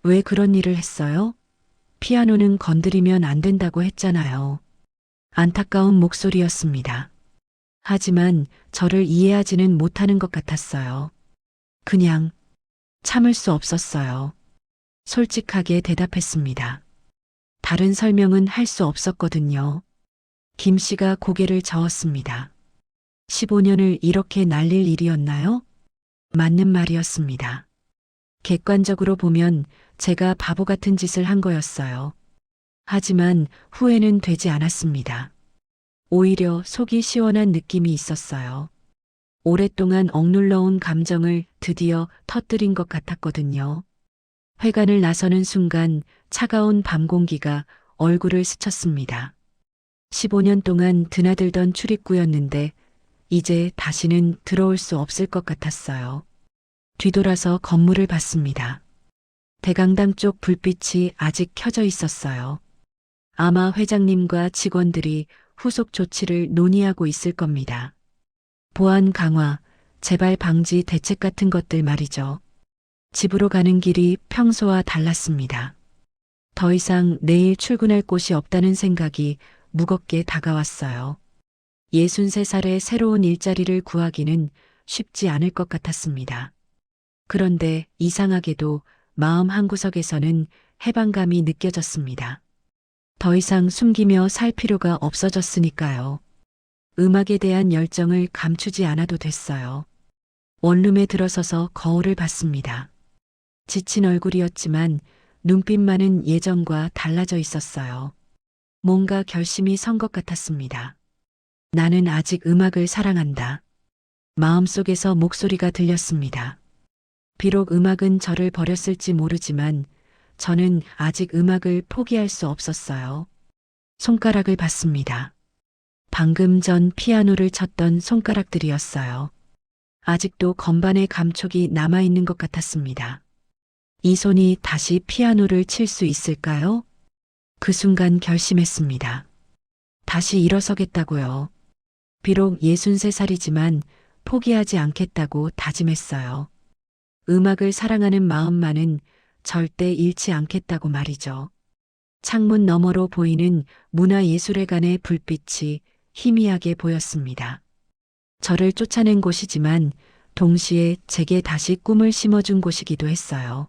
왜 그런 일을 했어요? 피아노는 건드리면 안 된다고 했잖아요. 안타까운 목소리였습니다. 하지만 저를 이해하지는 못하는 것 같았어요. 그냥 참을 수 없었어요. 솔직하게 대답했습니다. 다른 설명은 할 수 없었거든요. 김 씨가 고개를 저었습니다. 15년을 이렇게 날릴 일이었나요? 맞는 말이었습니다. 객관적으로 보면 제가 바보 같은 짓을 한 거였어요. 하지만 후회는 되지 않았습니다. 오히려 속이 시원한 느낌이 있었어요. 오랫동안 억눌러온 감정을 드디어 터뜨린 것 같았거든요. 회관을 나서는 순간 차가운 밤 공기가 얼굴을 스쳤습니다. 15년 동안 드나들던 출입구였는데 이제 다시는 들어올 수 없을 것 같았어요. 뒤돌아서 건물을 봤습니다. 대강당 쪽 불빛이 아직 켜져 있었어요. 아마 회장님과 직원들이 후속 조치를 논의하고 있을 겁니다. 보안 강화, 재발 방지 대책 같은 것들 말이죠. 집으로 가는 길이 평소와 달랐습니다. 더 이상 내일 출근할 곳이 없다는 생각이 무겁게 다가왔어요. 63살의 새로운 일자리를 구하기는 쉽지 않을 것 같았습니다. 그런데 이상하게도 마음 한구석에서는 해방감이 느껴졌습니다. 더 이상 숨기며 살 필요가 없어졌으니까요. 음악에 대한 열정을 감추지 않아도 됐어요. 원룸에 들어서서 거울을 봤습니다. 지친 얼굴이었지만 눈빛만은 예전과 달라져 있었어요. 뭔가 결심이 선 것 같았습니다. 나는 아직 음악을 사랑한다. 마음속에서 목소리가 들렸습니다. 비록 음악은 저를 버렸을지 모르지만 저는 아직 음악을 포기할 수 없었어요. 손가락을 봤습니다. 방금 전 피아노를 쳤던 손가락들이었어요. 아직도 건반의 감촉이 남아있는 것 같았습니다. 이 손이 다시 피아노를 칠 수 있을까요? 그 순간 결심했습니다. 다시 일어서겠다고요. 비록 63살이지만 포기하지 않겠다고 다짐했어요. 음악을 사랑하는 마음만은 절대 잃지 않겠다고 말이죠. 창문 너머로 보이는 문화예술회관의 불빛이 희미하게 보였습니다. 저를 쫓아낸 곳이지만 동시에 제게 다시 꿈을 심어준 곳이기도 했어요.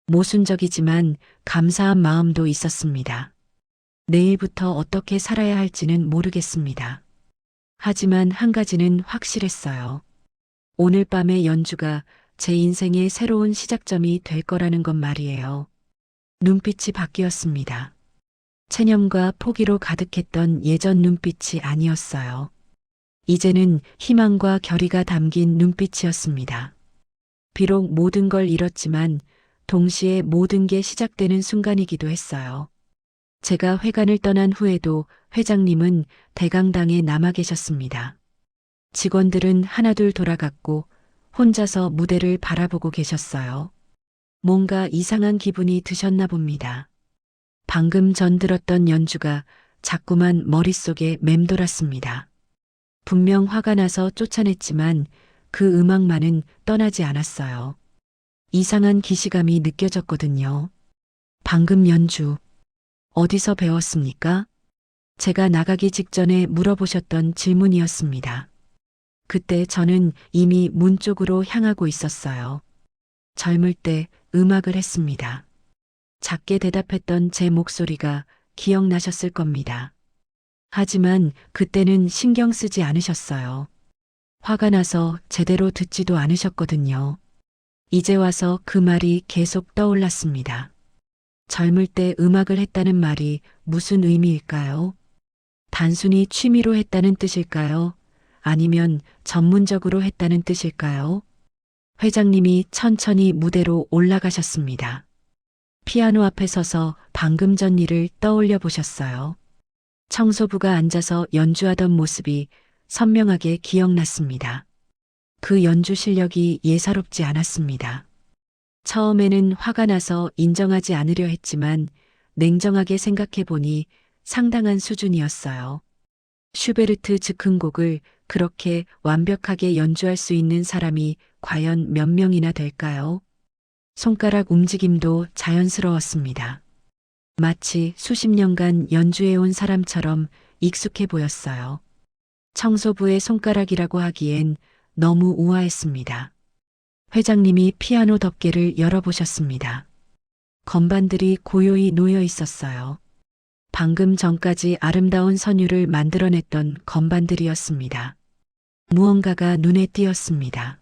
모순적이지만 감사한 마음도 있었습니다. 내일부터 어떻게 살아야 할지는 모르겠습니다. 하지만 한 가지는 확실했어요. 오늘 밤의 연주가 제 인생의 새로운 시작점이 될 거라는 것 말이에요. 눈빛이 바뀌었습니다. 체념과 포기로 가득했던 예전 눈빛이 아니었어요. 이제는 희망과 결의가 담긴 눈빛이었습니다. 비록 모든 걸 잃었지만 동시에 모든 게 시작되는 순간이기도 했어요. 제가 회관을 떠난 후에도 회장님은 대강당에 남아 계셨습니다. 직원들은 하나둘 돌아갔고 혼자서 무대를 바라보고 계셨어요. 뭔가 이상한 기분이 드셨나 봅니다. 방금 전 들었던 연주가 자꾸만 머릿속에 맴돌았습니다. 분명 화가 나서 쫓아냈지만 그 음악만은 떠나지 않았어요. 이상한 기시감이 느껴졌거든요. 방금 연주, 어디서 배웠습니까? 제가 나가기 직전에 물어보셨던 질문이었습니다. 그때 저는 이미 문 쪽으로 향하고 있었어요. 젊을 때 음악을 했습니다. 작게 대답했던 제 목소리가 기억나셨을 겁니다. 하지만 그때는 신경 쓰지 않으셨어요. 화가 나서 제대로 듣지도 않으셨거든요. 이제 와서 그 말이 계속 떠올랐습니다. 젊을 때 음악을 했다는 말이 무슨 의미일까요? 단순히 취미로 했다는 뜻일까요? 아니면 전문적으로 했다는 뜻일까요? 회장님이 천천히 무대로 올라가셨습니다. 피아노 앞에 서서 방금 전 일을 떠올려 보셨어요. 청소부가 앉아서 연주하던 모습이 선명하게 기억났습니다. 그 연주 실력이 예사롭지 않았습니다. 처음에는 화가 나서 인정하지 않으려 했지만 냉정하게 생각해 보니 상당한 수준이었어요. 슈베르트 즉흥곡을 그렇게 완벽하게 연주할 수 있는 사람이 과연 몇 명이나 될까요? 손가락 움직임도 자연스러웠습니다. 마치 수십 년간 연주해온 사람처럼 익숙해 보였어요. 청소부의 손가락이라고 하기엔 너무 우아했습니다. 회장님이 피아노 덮개를 열어보셨습니다. 건반들이 고요히 놓여 있었어요. 방금 전까지 아름다운 선율을 만들어냈던 건반들이었습니다. 무언가가 눈에 띄었습니다.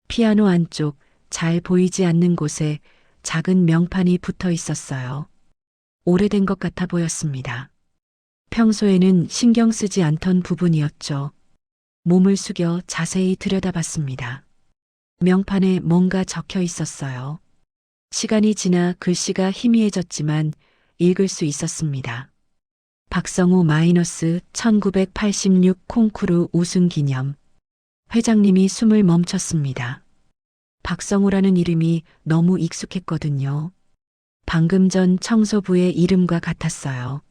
피아노 안쪽 잘 보이지 않는 곳에 작은 명판이 붙어 있었어요. 오래된 것 같아 보였습니다. 평소에는 신경 쓰지 않던 부분이었죠. 몸을 숙여 자세히 들여다봤습니다. 명판에 뭔가 적혀 있었어요. 시간이 지나 글씨가 희미해졌지만 읽을 수 있었습니다. 박성우 마이너스 1986 콩쿠르 우승 기념. 회장님이 숨을 멈췄습니다. 박성우라는 이름이 너무 익숙했거든요. 방금 전 청소부의 이름과 같았어요.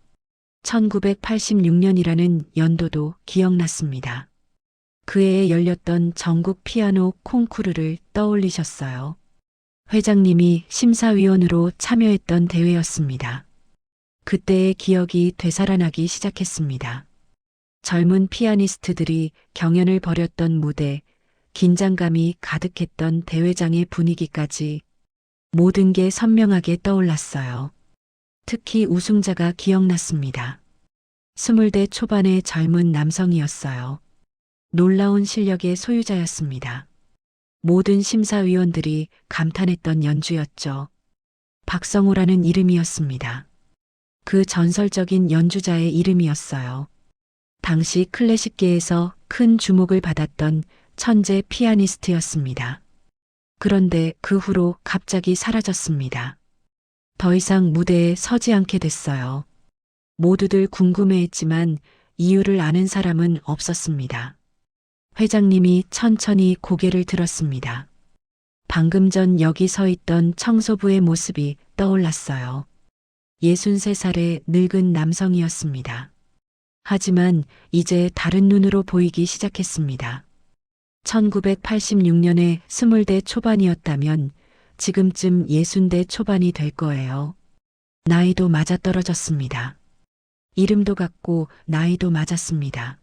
1986년이라는 연도도 기억났습니다. 그 해에 열렸던 전국 피아노 콩쿠르를 떠올리셨어요. 회장님이 심사위원으로 참여했던 대회였습니다. 그때의 기억이 되살아나기 시작했습니다. 젊은 피아니스트들이 경연을 벌였던 무대, 긴장감이 가득했던 대회장의 분위기까지 모든 게 선명하게 떠올랐어요. 특히 우승자가 기억났습니다. 20대 초반의 젊은 남성이었어요. 놀라운 실력의 소유자였습니다. 모든 심사위원들이 감탄했던 연주였죠. 박성호라는 이름이었습니다. 그 전설적인 연주자의 이름이었어요. 당시 클래식계에서 큰 주목을 받았던 천재 피아니스트였습니다. 그런데 그 후로 갑자기 사라졌습니다. 더 이상 무대에 서지 않게 됐어요. 모두들 궁금해했지만 이유를 아는 사람은 없었습니다. 회장님이 천천히 고개를 들었습니다. 방금 전 여기 서 있던 청소부의 모습이 떠올랐어요. 63살의 늙은 남성이었습니다. 하지만 이제 다른 눈으로 보이기 시작했습니다. 1986년에 20대 초반이었다면 지금쯤 60대 초반이 될 거예요. 나이도 맞아떨어졌습니다. 이름도 같고 나이도 맞았습니다.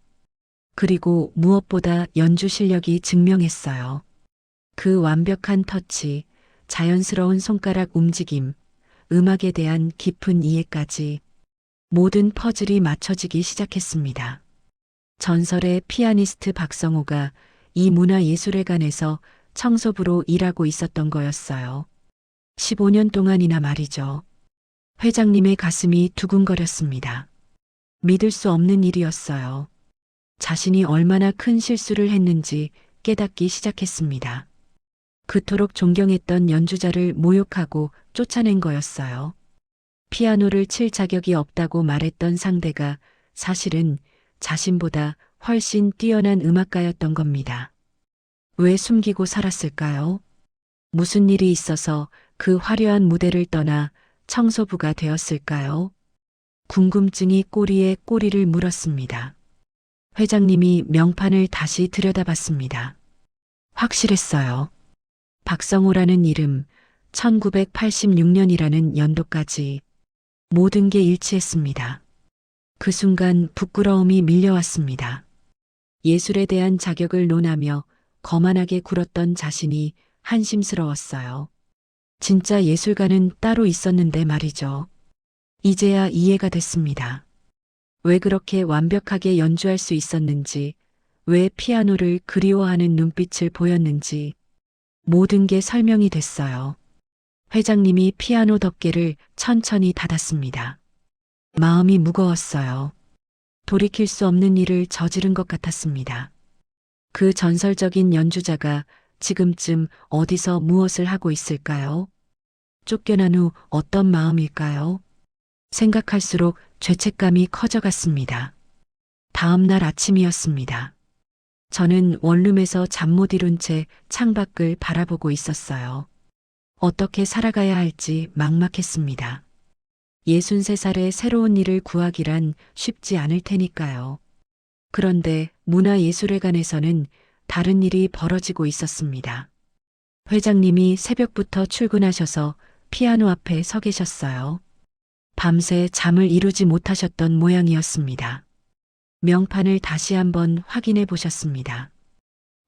그리고 무엇보다 연주 실력이 증명했어요. 그 완벽한 터치, 자연스러운 손가락 움직임, 음악에 대한 깊은 이해까지 모든 퍼즐이 맞춰지기 시작했습니다. 전설의 피아니스트 박성호가 이 문화예술회관에서 청소부로 일하고 있었던 거였어요. 15년 동안이나 말이죠. 회장님의 가슴이 두근거렸습니다. 믿을 수 없는 일이었어요. 자신이 얼마나 큰 실수를 했는지 깨닫기 시작했습니다. 그토록 존경했던 연주자를 모욕하고 쫓아낸 거였어요. 피아노를 칠 자격이 없다고 말했던 상대가 사실은 자신보다 훨씬 뛰어난 음악가였던 겁니다. 왜 숨기고 살았을까요? 무슨 일이 있어서 그 화려한 무대를 떠나 청소부가 되었을까요? 궁금증이 꼬리에 꼬리를 물었습니다. 회장님이 명판을 다시 들여다봤습니다. 확실했어요. 박성호라는 이름, 1986년이라는 연도까지 모든 게 일치했습니다. 그 순간 부끄러움이 밀려왔습니다. 예술에 대한 자격을 논하며 거만하게 굴었던 자신이 한심스러웠어요. 진짜 예술가는 따로 있었는데 말이죠. 이제야 이해가 됐습니다. 왜 그렇게 완벽하게 연주할 수 있었는지, 왜 피아노를 그리워하는 눈빛을 보였는지 모든 게 설명이 됐어요. 회장님이 피아노 덮개를 천천히 닫았습니다. 마음이 무거웠어요. 돌이킬 수 없는 일을 저지른 것 같았습니다. 그 전설적인 연주자가 지금쯤 어디서 무엇을 하고 있을까요? 쫓겨난 후 어떤 마음일까요? 생각할수록 죄책감이 커져갔습니다. 다음 날 아침이었습니다. 저는 원룸에서 잠 못 이룬 채 창밖을 바라보고 있었어요. 어떻게 살아가야 할지 막막했습니다. 63살의 새로운 일을 구하기란 쉽지 않을 테니까요. 그런데 문화예술회관에서는 다른 일이 벌어지고 있었습니다. 회장님이 새벽부터 출근하셔서 피아노 앞에 서 계셨어요. 밤새 잠을 이루지 못하셨던 모양이었습니다. 명판을 다시 한번 확인해 보셨습니다.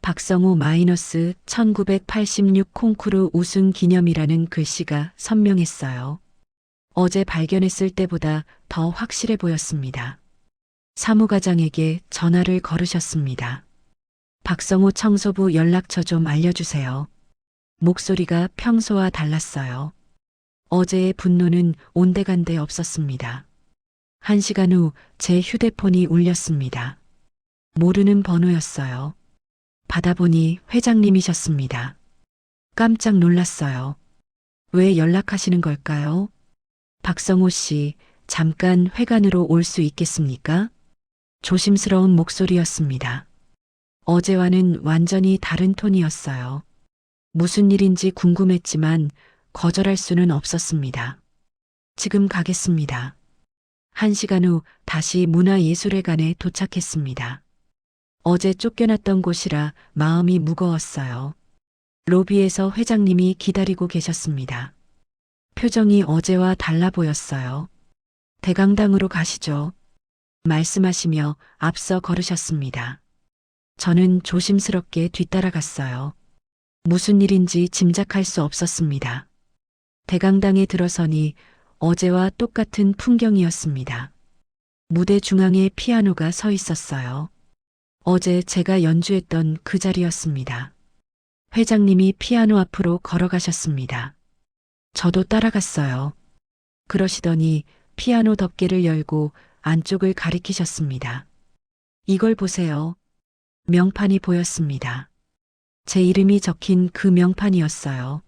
박성호 마이너스 1986 콩쿠르 우승 기념이라는 글씨가 선명했어요. 어제 발견했을 때보다 더 확실해 보였습니다. 사무과장에게 전화를 걸으셨습니다. 박성호 청소부 연락처 좀 알려주세요. 목소리가 평소와 달랐어요. 어제의 분노는 온데간데 없었습니다. 1시간 후 제 휴대폰이 울렸습니다. 모르는 번호였어요. 받아보니 회장님이셨습니다. 깜짝 놀랐어요. 왜 연락하시는 걸까요? 박성호 씨, 잠깐 회관으로 올 수 있겠습니까? 조심스러운 목소리였습니다. 어제와는 완전히 다른 톤이었어요. 무슨 일인지 궁금했지만 거절할 수는 없었습니다. 지금 가겠습니다. 1시간 후 다시 문화예술회관에 도착했습니다. 어제 쫓겨났던 곳이라 마음이 무거웠어요. 로비에서 회장님이 기다리고 계셨습니다. 표정이 어제와 달라 보였어요. 대강당으로 가시죠. 말씀하시며 앞서 걸으셨습니다. 저는 조심스럽게 뒤따라갔어요. 무슨 일인지 짐작할 수 없었습니다. 대강당에 들어서니 어제와 똑같은 풍경이었습니다. 무대 중앙에 피아노가 서 있었어요. 어제 제가 연주했던 그 자리였습니다. 회장님이 피아노 앞으로 걸어가셨습니다. 저도 따라갔어요. 그러시더니 피아노 덮개를 열고 안쪽을 가리키셨습니다. 이걸 보세요. 명판이 보였습니다. 제 이름이 적힌 그 명판이었어요.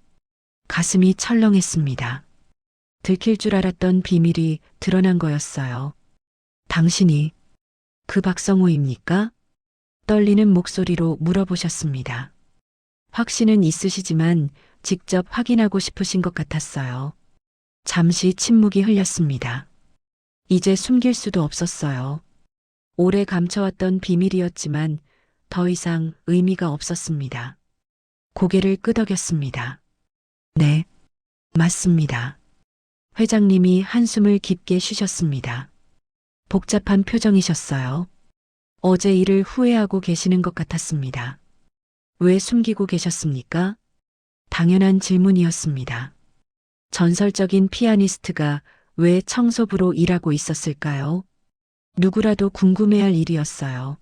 가슴이 철렁했습니다. 들킬 줄 알았던 비밀이 드러난 거였어요. 당신이 그 박성호입니까? 떨리는 목소리로 물어보셨습니다. 확신은 있으시지만 직접 확인하고 싶으신 것 같았어요. 잠시 침묵이 흘렸습니다. 이제 숨길 수도 없었어요. 오래 감춰왔던 비밀이었지만 더 이상 의미가 없었습니다. 고개를 끄덕였습니다. 네, 맞습니다. 회장님이 한숨을 깊게 쉬셨습니다. 복잡한 표정이셨어요. 어제 일을 후회하고 계시는 것 같았습니다. 왜 숨기고 계셨습니까? 당연한 질문이었습니다. 전설적인 피아니스트가 왜 청소부로 일하고 있었을까요? 누구라도 궁금해할 일이었어요.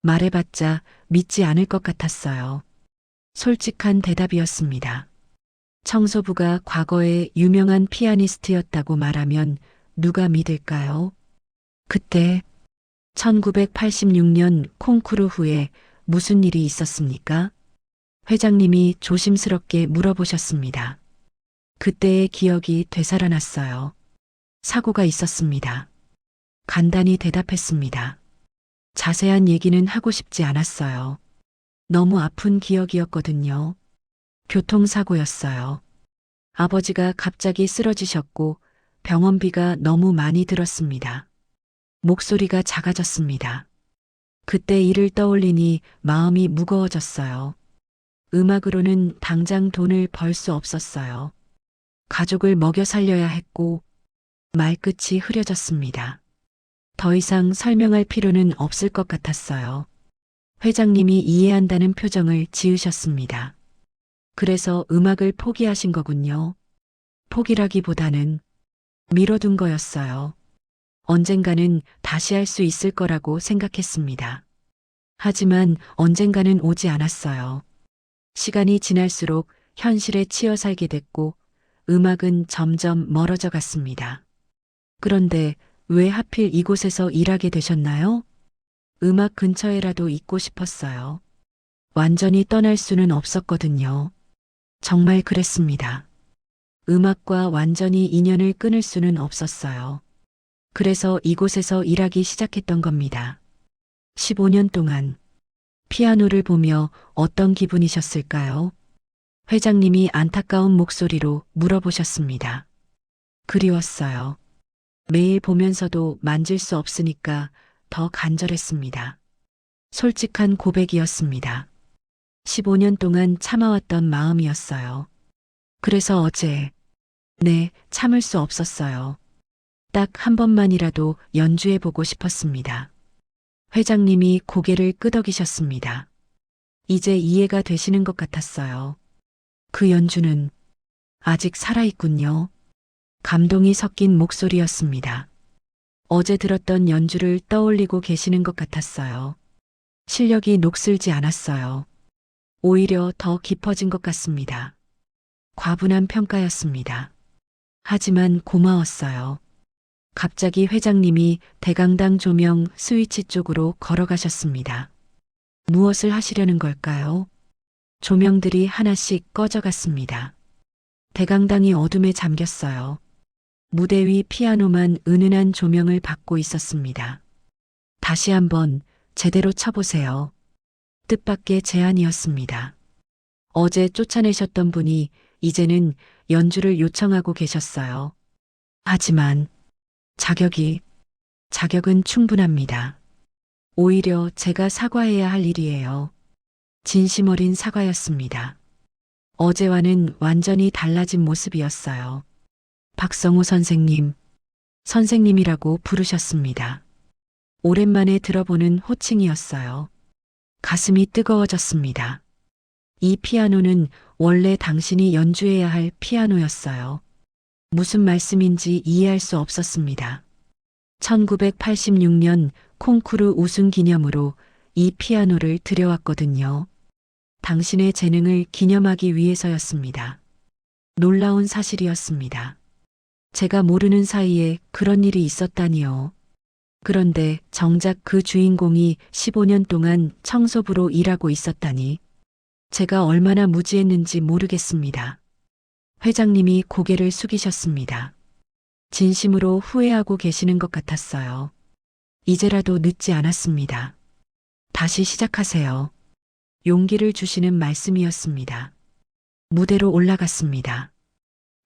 말해봤자 믿지 않을 것 같았어요. 솔직한 대답이었습니다. 청소부가 과거에 유명한 피아니스트였다고 말하면 누가 믿을까요? 그때 1986년 콩쿠르 후에 무슨 일이 있었습니까? 회장님이 조심스럽게 물어보셨습니다. 그때의 기억이 되살아났어요. 사고가 있었습니다. 간단히 대답했습니다. 자세한 얘기는 하고 싶지 않았어요. 너무 아픈 기억이었거든요. 교통사고였어요. 아버지가 갑자기 쓰러지셨고 병원비가 너무 많이 들었습니다. 목소리가 작아졌습니다. 그때 일을 떠올리니 마음이 무거워졌어요. 음악으로는 당장 돈을 벌 수 없었어요. 가족을 먹여 살려야 했고 말끝이 흐려졌습니다. 더 이상 설명할 필요는 없을 것 같았어요. 회장님이 이해한다는 표정을 지으셨습니다. 그래서 음악을 포기하신 거군요. 포기라기보다는 미뤄둔 거였어요. 언젠가는 다시 할 수 있을 거라고 생각했습니다. 하지만 언젠가는 오지 않았어요. 시간이 지날수록 현실에 치여 살게 됐고 음악은 점점 멀어져 갔습니다. 그런데 왜 하필 이곳에서 일하게 되셨나요? 음악 근처에라도 있고 싶었어요. 완전히 떠날 수는 없었거든요. 정말 그랬습니다. 음악과 완전히 인연을 끊을 수는 없었어요. 그래서 이곳에서 일하기 시작했던 겁니다. 15년 동안 피아노를 보며 어떤 기분이셨을까요? 회장님이 안타까운 목소리로 물어보셨습니다. 그리웠어요. 매일 보면서도 만질 수 없으니까 더 간절했습니다. 솔직한 고백이었습니다. 15년 동안 참아왔던 마음이었어요. 그래서 어제, 네, 참을 수 없었어요. 딱 한 번만이라도 연주해보고 싶었습니다. 회장님이 고개를 끄덕이셨습니다. 이제 이해가 되시는 것 같았어요. 그 연주는 아직 살아있군요. 감동이 섞인 목소리였습니다. 어제 들었던 연주를 떠올리고 계시는 것 같았어요. 실력이 녹슬지 않았어요. 오히려 더 깊어진 것 같습니다. 과분한 평가였습니다. 하지만 고마웠어요. 갑자기 회장님이 대강당 조명 스위치 쪽으로 걸어가셨습니다. 무엇을 하시려는 걸까요? 조명들이 하나씩 꺼져갔습니다. 대강당이 어둠에 잠겼어요. 무대 위 피아노만 은은한 조명을 받고 있었습니다. 다시 한번 제대로 쳐보세요. 뜻밖의 제안이었습니다. 어제 쫓아내셨던 분이 이제는 연주를 요청하고 계셨어요. 하지만 자격은 충분합니다. 오히려 제가 사과해야 할 일이에요. 진심 어린 사과였습니다. 어제와는 완전히 달라진 모습이었어요. 박성호 선생님, 선생님이라고 부르셨습니다. 오랜만에 들어보는 호칭이었어요. 가슴이 뜨거워졌습니다. 이 피아노는 원래 당신이 연주해야 할 피아노였어요. 무슨 말씀인지 이해할 수 없었습니다. 1986년 콩쿠르 우승 기념으로 이 피아노를 들여왔거든요. 당신의 재능을 기념하기 위해서였습니다. 놀라운 사실이었습니다. 제가 모르는 사이에 그런 일이 있었다니요. 그런데 정작 그 주인공이 15년 동안 청소부로 일하고 있었다니. 제가 얼마나 무지했는지 모르겠습니다. 회장님이 고개를 숙이셨습니다. 진심으로 후회하고 계시는 것 같았어요. 이제라도 늦지 않았습니다. 다시 시작하세요. 용기를 주시는 말씀이었습니다. 무대로 올라갔습니다.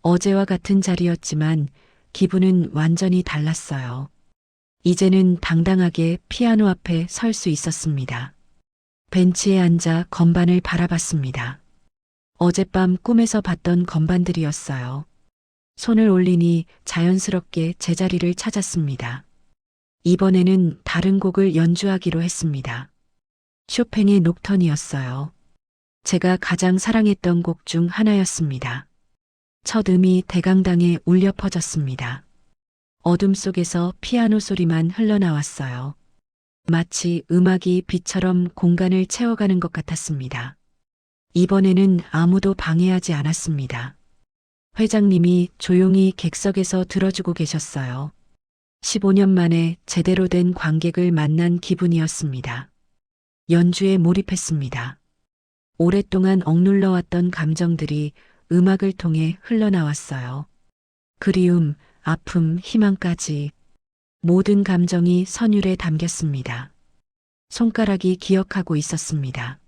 어제와 같은 자리였지만 기분은 완전히 달랐어요. 이제는 당당하게 피아노 앞에 설 수 있었습니다. 벤치에 앉아 건반을 바라봤습니다. 어젯밤 꿈에서 봤던 건반들이었어요. 손을 올리니 자연스럽게 제자리를 찾았습니다. 이번에는 다른 곡을 연주하기로 했습니다. 쇼팽의 녹턴이었어요. 제가 가장 사랑했던 곡 중 하나였습니다. 첫 음이 대강당에 울려 퍼졌습니다. 어둠 속에서 피아노 소리만 흘러나왔어요. 마치 음악이 빛처럼 공간을 채워가는 것 같았습니다. 이번에는 아무도 방해하지 않았습니다. 회장님이 조용히 객석에서 들어주고 계셨어요. 15년 만에 제대로 된 관객을 만난 기분이었습니다. 연주에 몰입했습니다. 오랫동안 억눌러왔던 감정들이 음악을 통해 흘러나왔어요. 그리움, 아픔, 희망까지 모든 감정이 선율에 담겼습니다. 손가락이 기억하고 있었습니다.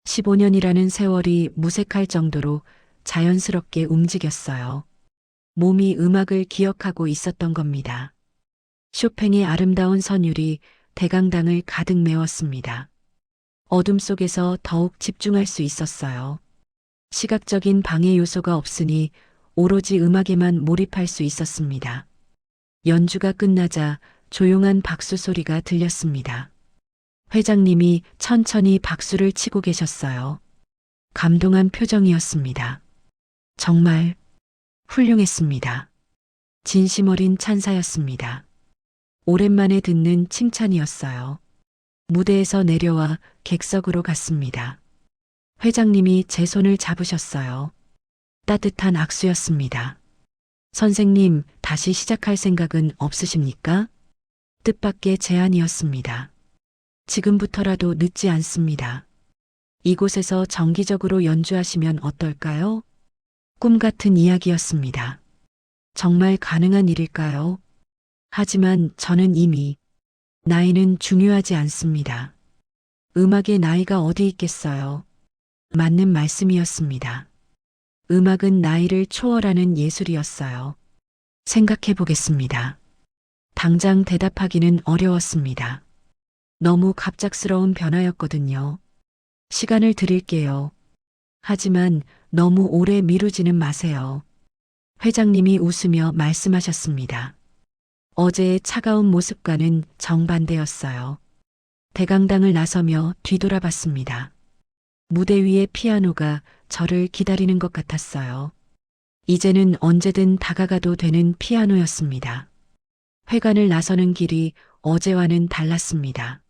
15년이라는 세월이 무색할 정도로 자연스럽게 움직였어요. 몸이 음악을 기억하고 있었던 겁니다. 쇼팽의 아름다운 선율이 대강당을 가득 메웠습니다. 어둠 속에서 더욱 집중할 수 있었어요. 시각적인 방해 요소가 없으니 오로지 음악에만 몰입할 수 있었습니다. 연주가 끝나자 조용한 박수 소리가 들렸습니다. 회장님이 천천히 박수를 치고 계셨어요. 감동한 표정이었습니다. 정말 훌륭했습니다. 진심 어린 찬사였습니다. 오랜만에 듣는 칭찬이었어요. 무대에서 내려와 객석으로 갔습니다. 회장님이 제 손을 잡으셨어요. 따뜻한 악수였습니다. 선생님, 다시 시작할 생각은 없으십니까? 뜻밖의 제안이었습니다. 지금부터라도 늦지 않습니다. 이곳에서 정기적으로 연주하시면 어떨까요? 꿈 같은 이야기였습니다. 정말 가능한 일일까요? 하지만 저는 이미 나이는 중요하지 않습니다. 음악의 나이가 어디 있겠어요? 맞는 말씀이었습니다. 음악은 나이를 초월하는 예술이었어요. 생각해 보겠습니다. 당장 대답하기는 어려웠습니다. 너무 갑작스러운 변화였거든요. 시간을 드릴게요. 하지만 너무 오래 미루지는 마세요. 회장님이 웃으며 말씀하셨습니다. 어제의 차가운 모습과는 정반대였어요. 대강당을 나서며 뒤돌아봤습니다. 무대 위의 피아노가 저를 기다리는 것 같았어요. 이제는 언제든 다가가도 되는 피아노였습니다. 회관을 나서는 길이 어제와는 달랐습니다.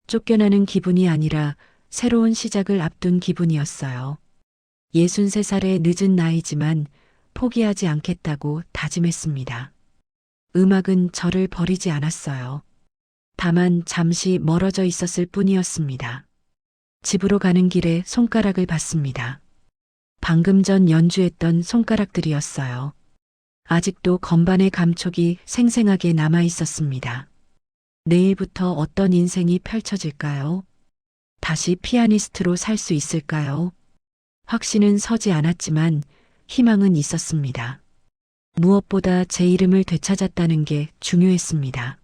쫓겨나는 기분이 아니라 새로운 시작을 앞둔 기분이었어요. 63살의 늦은 나이지만 포기하지 않겠다고 다짐했습니다. 음악은 저를 버리지 않았어요. 다만 잠시 멀어져 있었을 뿐이었습니다. 집으로 가는 길에 손가락을 봤습니다. 방금 전 연주했던 손가락들이었어요. 아직도 건반의 감촉이 생생하게 남아 있었습니다. 내일부터 어떤 인생이 펼쳐질까요? 다시 피아니스트로 살 수 있을까요? 확신은 서지 않았지만 희망은 있었습니다. 무엇보다 제 이름을 되찾았다는 게 중요했습니다.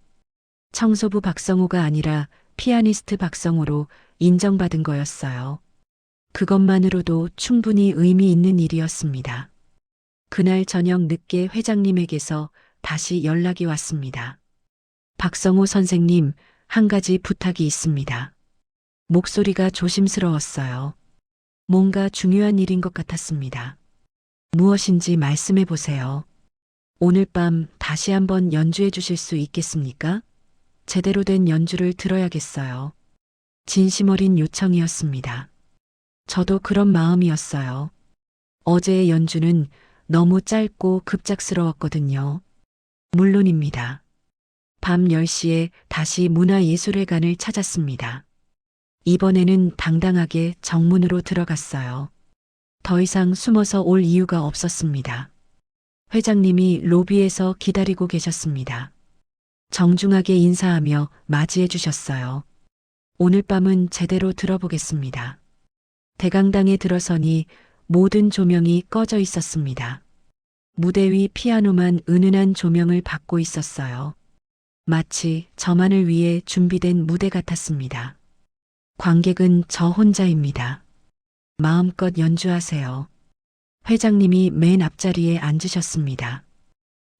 청소부 박성호가 아니라 피아니스트 박성호로 인정받은 거였어요. 그것만으로도 충분히 의미 있는 일이었습니다. 그날 저녁 늦게 회장님에게서 다시 연락이 왔습니다. 박성호 선생님, 한 가지 부탁이 있습니다. 목소리가 조심스러웠어요. 뭔가 중요한 일인 것 같았습니다. 무엇인지 말씀해 보세요. 오늘 밤 다시 한번 연주해 주실 수 있겠습니까? 제대로 된 연주를 들어야겠어요. 진심 어린 요청이었습니다. 저도 그런 마음이었어요. 어제의 연주는 너무 짧고 급작스러웠거든요. 물론입니다. 밤 10시에 다시 문화예술회관을 찾았습니다. 이번에는 당당하게 정문으로 들어갔어요. 더 이상 숨어서 올 이유가 없었습니다. 회장님이 로비에서 기다리고 계셨습니다. 정중하게 인사하며 맞이해 주셨어요. 오늘 밤은 제대로 들어보겠습니다. 대강당에 들어서니 모든 조명이 꺼져 있었습니다. 무대 위 피아노만 은은한 조명을 받고 있었어요. 마치 저만을 위해 준비된 무대 같았습니다. 관객은 저 혼자입니다. 마음껏 연주하세요. 회장님이 맨 앞자리에 앉으셨습니다.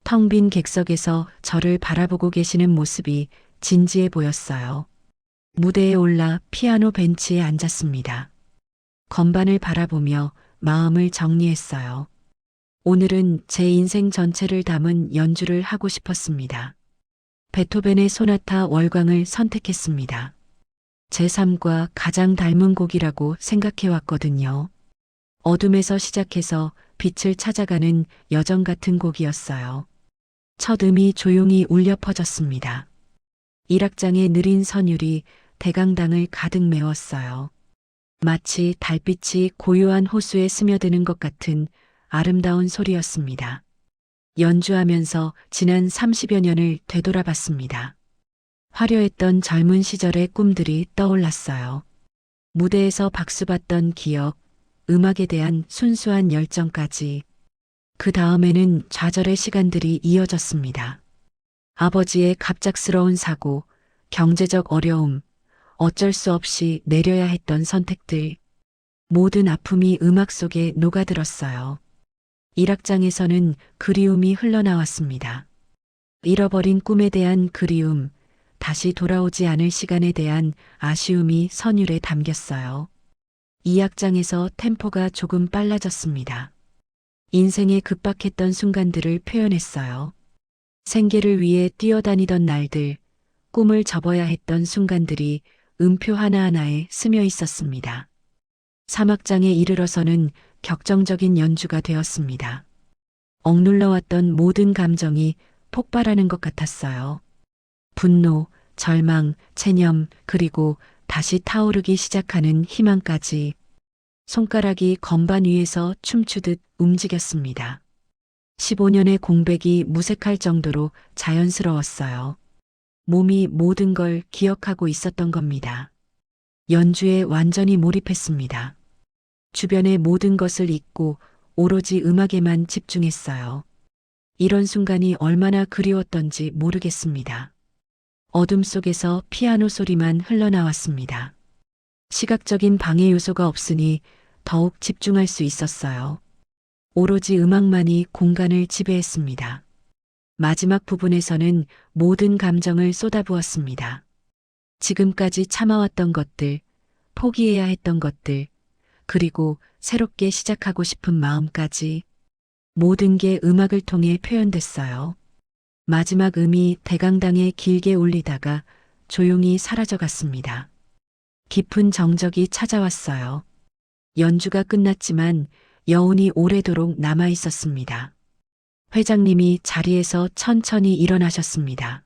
텅 빈 객석에서 저를 바라보고 계시는 모습이 진지해 보였어요. 무대에 올라 피아노 벤치에 앉았습니다. 건반을 바라보며 마음을 정리했어요. 오늘은 제 인생 전체를 담은 연주를 하고 싶었습니다. 베토벤의 소나타 월광을 선택했습니다. 제 삶과 가장 닮은 곡이라고 생각해 왔거든요. 어둠에서 시작해서 빛을 찾아가는 여정 같은 곡이었어요. 첫 음이 조용히 울려 퍼졌습니다. 1악장의 느린 선율이 대강당을 가득 메웠어요. 마치 달빛이 고요한 호수에 스며드는 것 같은 아름다운 소리였습니다. 연주하면서 지난 30여 년을 되돌아봤습니다. 화려했던 젊은 시절의 꿈들이 떠올랐어요. 무대에서 박수받던 기억, 음악에 대한 순수한 열정까지. 그 다음에는 좌절의 시간들이 이어졌습니다. 아버지의 갑작스러운 사고, 경제적 어려움, 어쩔 수 없이 내려야 했던 선택들. 모든 아픔이 음악 속에 녹아들었어요. 1악장에서는 그리움이 흘러나왔습니다. 잃어버린 꿈에 대한 그리움, 다시 돌아오지 않을 시간에 대한 아쉬움이 선율에 담겼어요. 2악장에서 템포가 조금 빨라졌습니다. 인생의 급박했던 순간들을 표현했어요. 생계를 위해 뛰어다니던 날들, 꿈을 접어야 했던 순간들이 음표 하나하나에 스며 있었습니다. 3악장에 이르러서는 격정적인 연주가 되었습니다. 억눌러왔던 모든 감정이 폭발하는 것 같았어요. 분노, 절망, 체념, 그리고 다시 타오르기 시작하는 희망까지. 손가락이 건반 위에서 춤추듯 움직였습니다. 15년의 공백이 무색할 정도로 자연스러웠어요. 몸이 모든 걸 기억하고 있었던 겁니다. 연주에 완전히 몰입했습니다. 주변의 모든 것을 잊고 오로지 음악에만 집중했어요. 이런 순간이 얼마나 그리웠던지 모르겠습니다. 어둠 속에서 피아노 소리만 흘러나왔습니다. 시각적인 방해 요소가 없으니 더욱 집중할 수 있었어요. 오로지 음악만이 공간을 지배했습니다. 마지막 부분에서는 모든 감정을 쏟아부었습니다. 지금까지 참아왔던 것들, 포기해야 했던 것들, 그리고 새롭게 시작하고 싶은 마음까지 모든 게 음악을 통해 표현됐어요. 마지막 음이 대강당에 길게 울리다가 조용히 사라져갔습니다. 깊은 정적이 찾아왔어요. 연주가 끝났지만 여운이 오래도록 남아 있었습니다. 회장님이 자리에서 천천히 일어나셨습니다.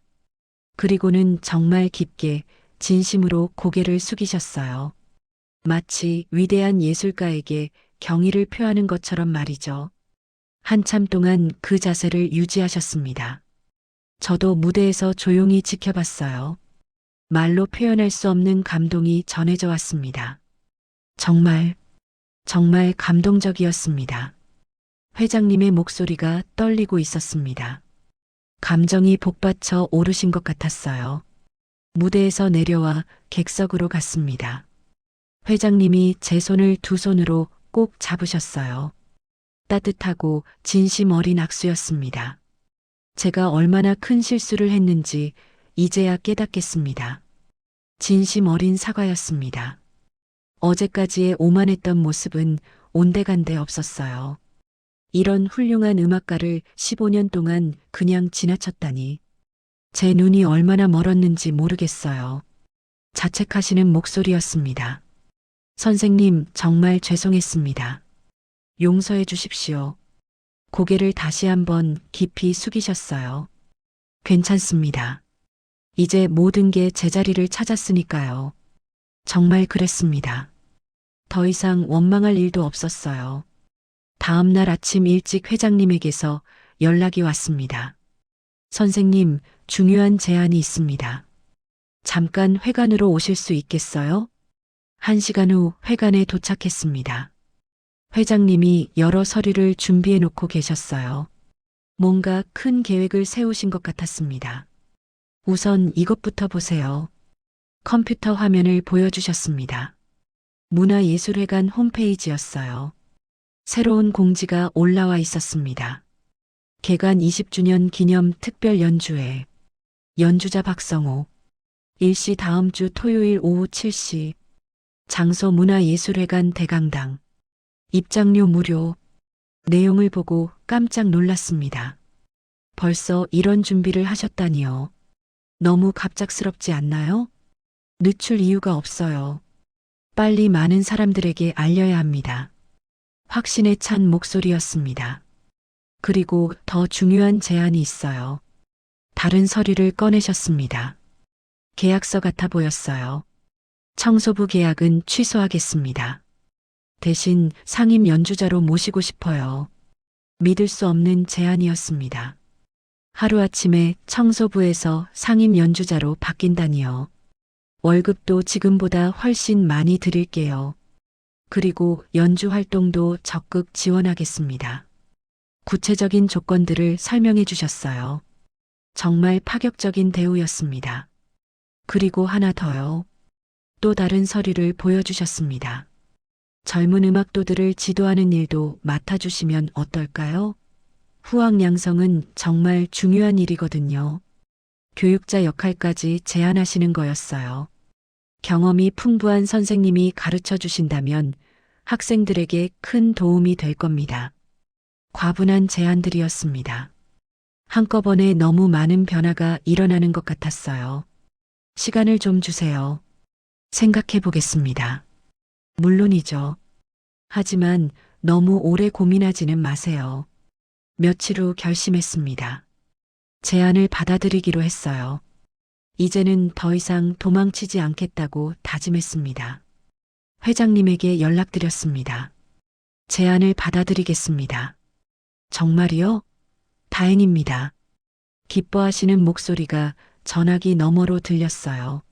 그리고는 정말 깊게 진심으로 고개를 숙이셨어요. 마치 위대한 예술가에게 경의를 표하는 것처럼 말이죠. 한참 동안 그 자세를 유지하셨습니다. 저도 무대에서 조용히 지켜봤어요. 말로 표현할 수 없는 감동이 전해져 왔습니다. 정말 감동적이었습니다. 회장님의 목소리가 떨리고 있었습니다. 감정이 복받쳐 오르신 것 같았어요. 무대에서 내려와 객석으로 갔습니다. 회장님이 제 손을 두 손으로 꼭 잡으셨어요. 따뜻하고 진심 어린 악수였습니다. 제가 얼마나 큰 실수를 했는지 이제야 깨닫겠습니다. 진심 어린 사과였습니다. 어제까지의 오만했던 모습은 온데간데 없었어요. 이런 훌륭한 음악가를 15년 동안 그냥 지나쳤다니. 제 눈이 얼마나 멀었는지 모르겠어요. 자책하시는 목소리였습니다. 선생님, 정말 죄송했습니다. 용서해 주십시오. 고개를 다시 한번 깊이 숙이셨어요. 괜찮습니다. 이제 모든 게 제자리를 찾았으니까요. 정말 그랬습니다. 더 이상 원망할 일도 없었어요. 다음 날 아침 일찍 회장님에게서 연락이 왔습니다. 선생님, 중요한 제안이 있습니다. 잠깐 회관으로 오실 수 있겠어요? 1시간 후 회관에 도착했습니다. 회장님이 여러 서류를 준비해 놓고 계셨어요. 뭔가 큰 계획을 세우신 것 같았습니다. 우선 이것부터 보세요. 컴퓨터 화면을 보여주셨습니다. 문화예술회관 홈페이지였어요. 새로운 공지가 올라와 있었습니다. 개관 20주년 기념 특별 연주회. 연주자 박성호. 일시 다음 주 토요일 오후 7시. 장소 문화예술회관 대강당. 입장료 무료. 내용을 보고 깜짝 놀랐습니다. 벌써 이런 준비를 하셨다니요. 너무 갑작스럽지 않나요? 늦출 이유가 없어요. 빨리 많은 사람들에게 알려야 합니다. 확신에 찬 목소리였습니다. 그리고 더 중요한 제안이 있어요. 다른 서류를 꺼내셨습니다. 계약서 같아 보였어요. 청소부 계약은 취소하겠습니다. 대신 상임 연주자로 모시고 싶어요. 믿을 수 없는 제안이었습니다. 하루아침에 청소부에서 상임 연주자로 바뀐다니요. 월급도 지금보다 훨씬 많이 드릴게요. 그리고 연주 활동도 적극 지원하겠습니다. 구체적인 조건들을 설명해 주셨어요. 정말 파격적인 대우였습니다. 그리고 하나 더요. 또 다른 서류를 보여주셨습니다. 젊은 음악도들을 지도하는 일도 맡아주시면 어떨까요? 후학 양성은 정말 중요한 일이거든요. 교육자 역할까지 제안하시는 거였어요. 경험이 풍부한 선생님이 가르쳐 주신다면 학생들에게 큰 도움이 될 겁니다. 과분한 제안들이었습니다. 한꺼번에 너무 많은 변화가 일어나는 것 같았어요. 시간을 좀 주세요. 생각해 보겠습니다. 물론이죠. 하지만 너무 오래 고민하지는 마세요. 며칠 후 결심했습니다. 제안을 받아들이기로 했어요. 이제는 더 이상 도망치지 않겠다고 다짐했습니다. 회장님에게 연락드렸습니다. 제안을 받아들이겠습니다. 정말이요? 다행입니다. 기뻐하시는 목소리가 전화기 너머로 들렸어요.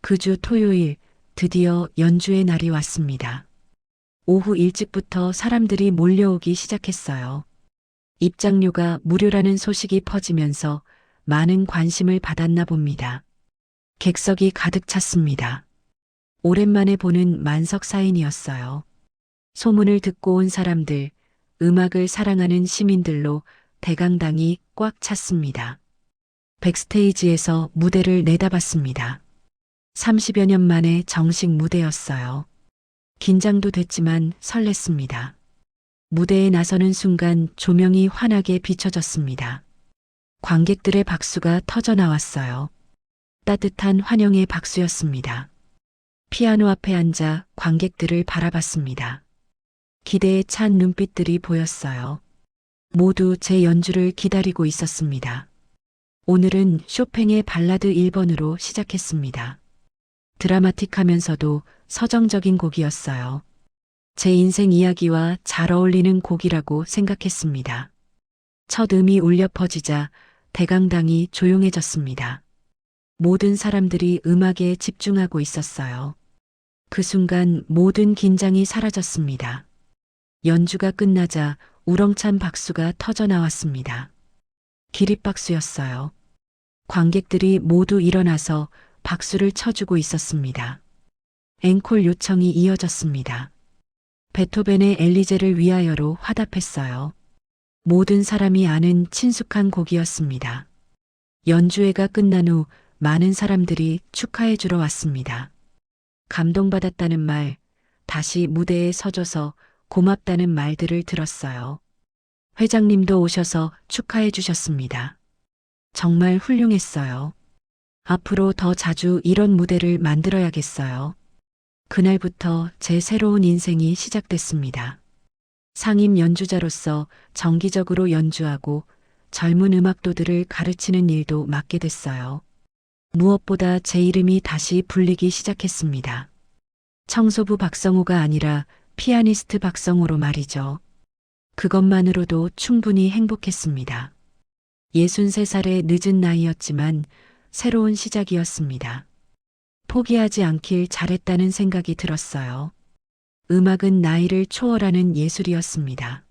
그 주 토요일 드디어 연주의 날이 왔습니다. 오후 일찍부터 사람들이 몰려오기 시작했어요. 입장료가 무료라는 소식이 퍼지면서 많은 관심을 받았나 봅니다. 객석이 가득 찼습니다. 오랜만에 보는 만석 사인이었어요. 소문을 듣고 온 사람들, 음악을 사랑하는 시민들로 대강당이 꽉 찼습니다. 백스테이지에서 무대를 내다봤습니다. 30여 년 만에 정식 무대였어요. 긴장도 됐지만 설렜습니다. 무대에 나서는 순간 조명이 환하게 비춰졌습니다. 관객들의 박수가 터져 나왔어요. 따뜻한 환영의 박수였습니다. 피아노 앞에 앉아 관객들을 바라봤습니다. 기대에 찬 눈빛들이 보였어요. 모두 제 연주를 기다리고 있었습니다. 오늘은 쇼팽의 발라드 1번으로 시작했습니다. 드라마틱하면서도 서정적인 곡이었어요. 제 인생 이야기와 잘 어울리는 곡이라고 생각했습니다. 첫 음이 울려 퍼지자 대강당이 조용해졌습니다. 모든 사람들이 음악에 집중하고 있었어요. 그 순간 모든 긴장이 사라졌습니다. 연주가 끝나자 우렁찬 박수가 터져 나왔습니다. 기립박수였어요. 관객들이 모두 일어나서 박수를 쳐주고 있었습니다. 앵콜 요청이 이어졌습니다. 베토벤의 엘리제를 위하여로 화답했어요. 모든 사람이 아는 친숙한 곡이었습니다. 연주회가 끝난 후 많은 사람들이 축하해 주러 왔습니다. 감동받았다는 말, 다시 무대에 서줘서 고맙다는 말들을 들었어요. 회장님도 오셔서 축하해 주셨습니다. 정말 훌륭했어요. 앞으로 더 자주 이런 무대를 만들어야겠어요. 그날부터 제 새로운 인생이 시작됐습니다. 상임 연주자로서 정기적으로 연주하고 젊은 음악도들을 가르치는 일도 맡게 됐어요. 무엇보다 제 이름이 다시 불리기 시작했습니다. 청소부 박성호가 아니라 피아니스트 박성호로 말이죠. 그것만으로도 충분히 행복했습니다. 63살의 늦은 나이였지만 새로운 시작이었습니다. 포기하지 않길 잘했다는 생각이 들었어요. 음악은 나이를 초월하는 예술이었습니다.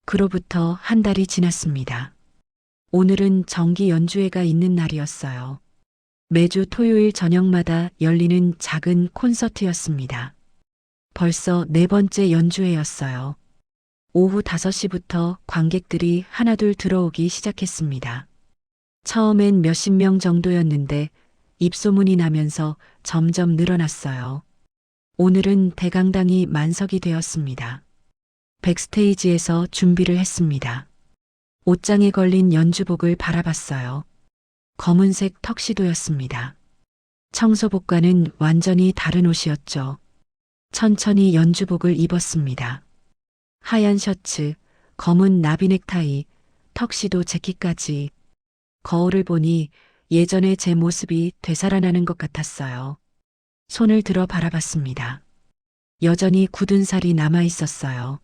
그로부터 한 달이 지났습니다. 오늘은 정기 연주회가 있는 날이었어요. 매주 토요일 저녁마다 열리는 작은 콘서트였습니다. 벌써 네 번째 연주회였어요. 오후 5시부터 관객들이 하나둘 들어오기 시작했습니다. 처음엔 몇십 명 정도였는데 입소문이 나면서 점점 늘어났어요. 오늘은 대강당이 만석이 되었습니다. 백스테이지에서 준비를 했습니다. 옷장에 걸린 연주복을 바라봤어요. 검은색 턱시도였습니다. 청소복과는 완전히 다른 옷이었죠. 천천히 연주복을 입었습니다. 하얀 셔츠, 검은 나비 넥타이, 턱시도 재킷까지. 거울을 보니 예전의 제 모습이 되살아나는 것 같았어요. 손을 들어 바라봤습니다. 여전히 굳은 살이 남아 있었어요.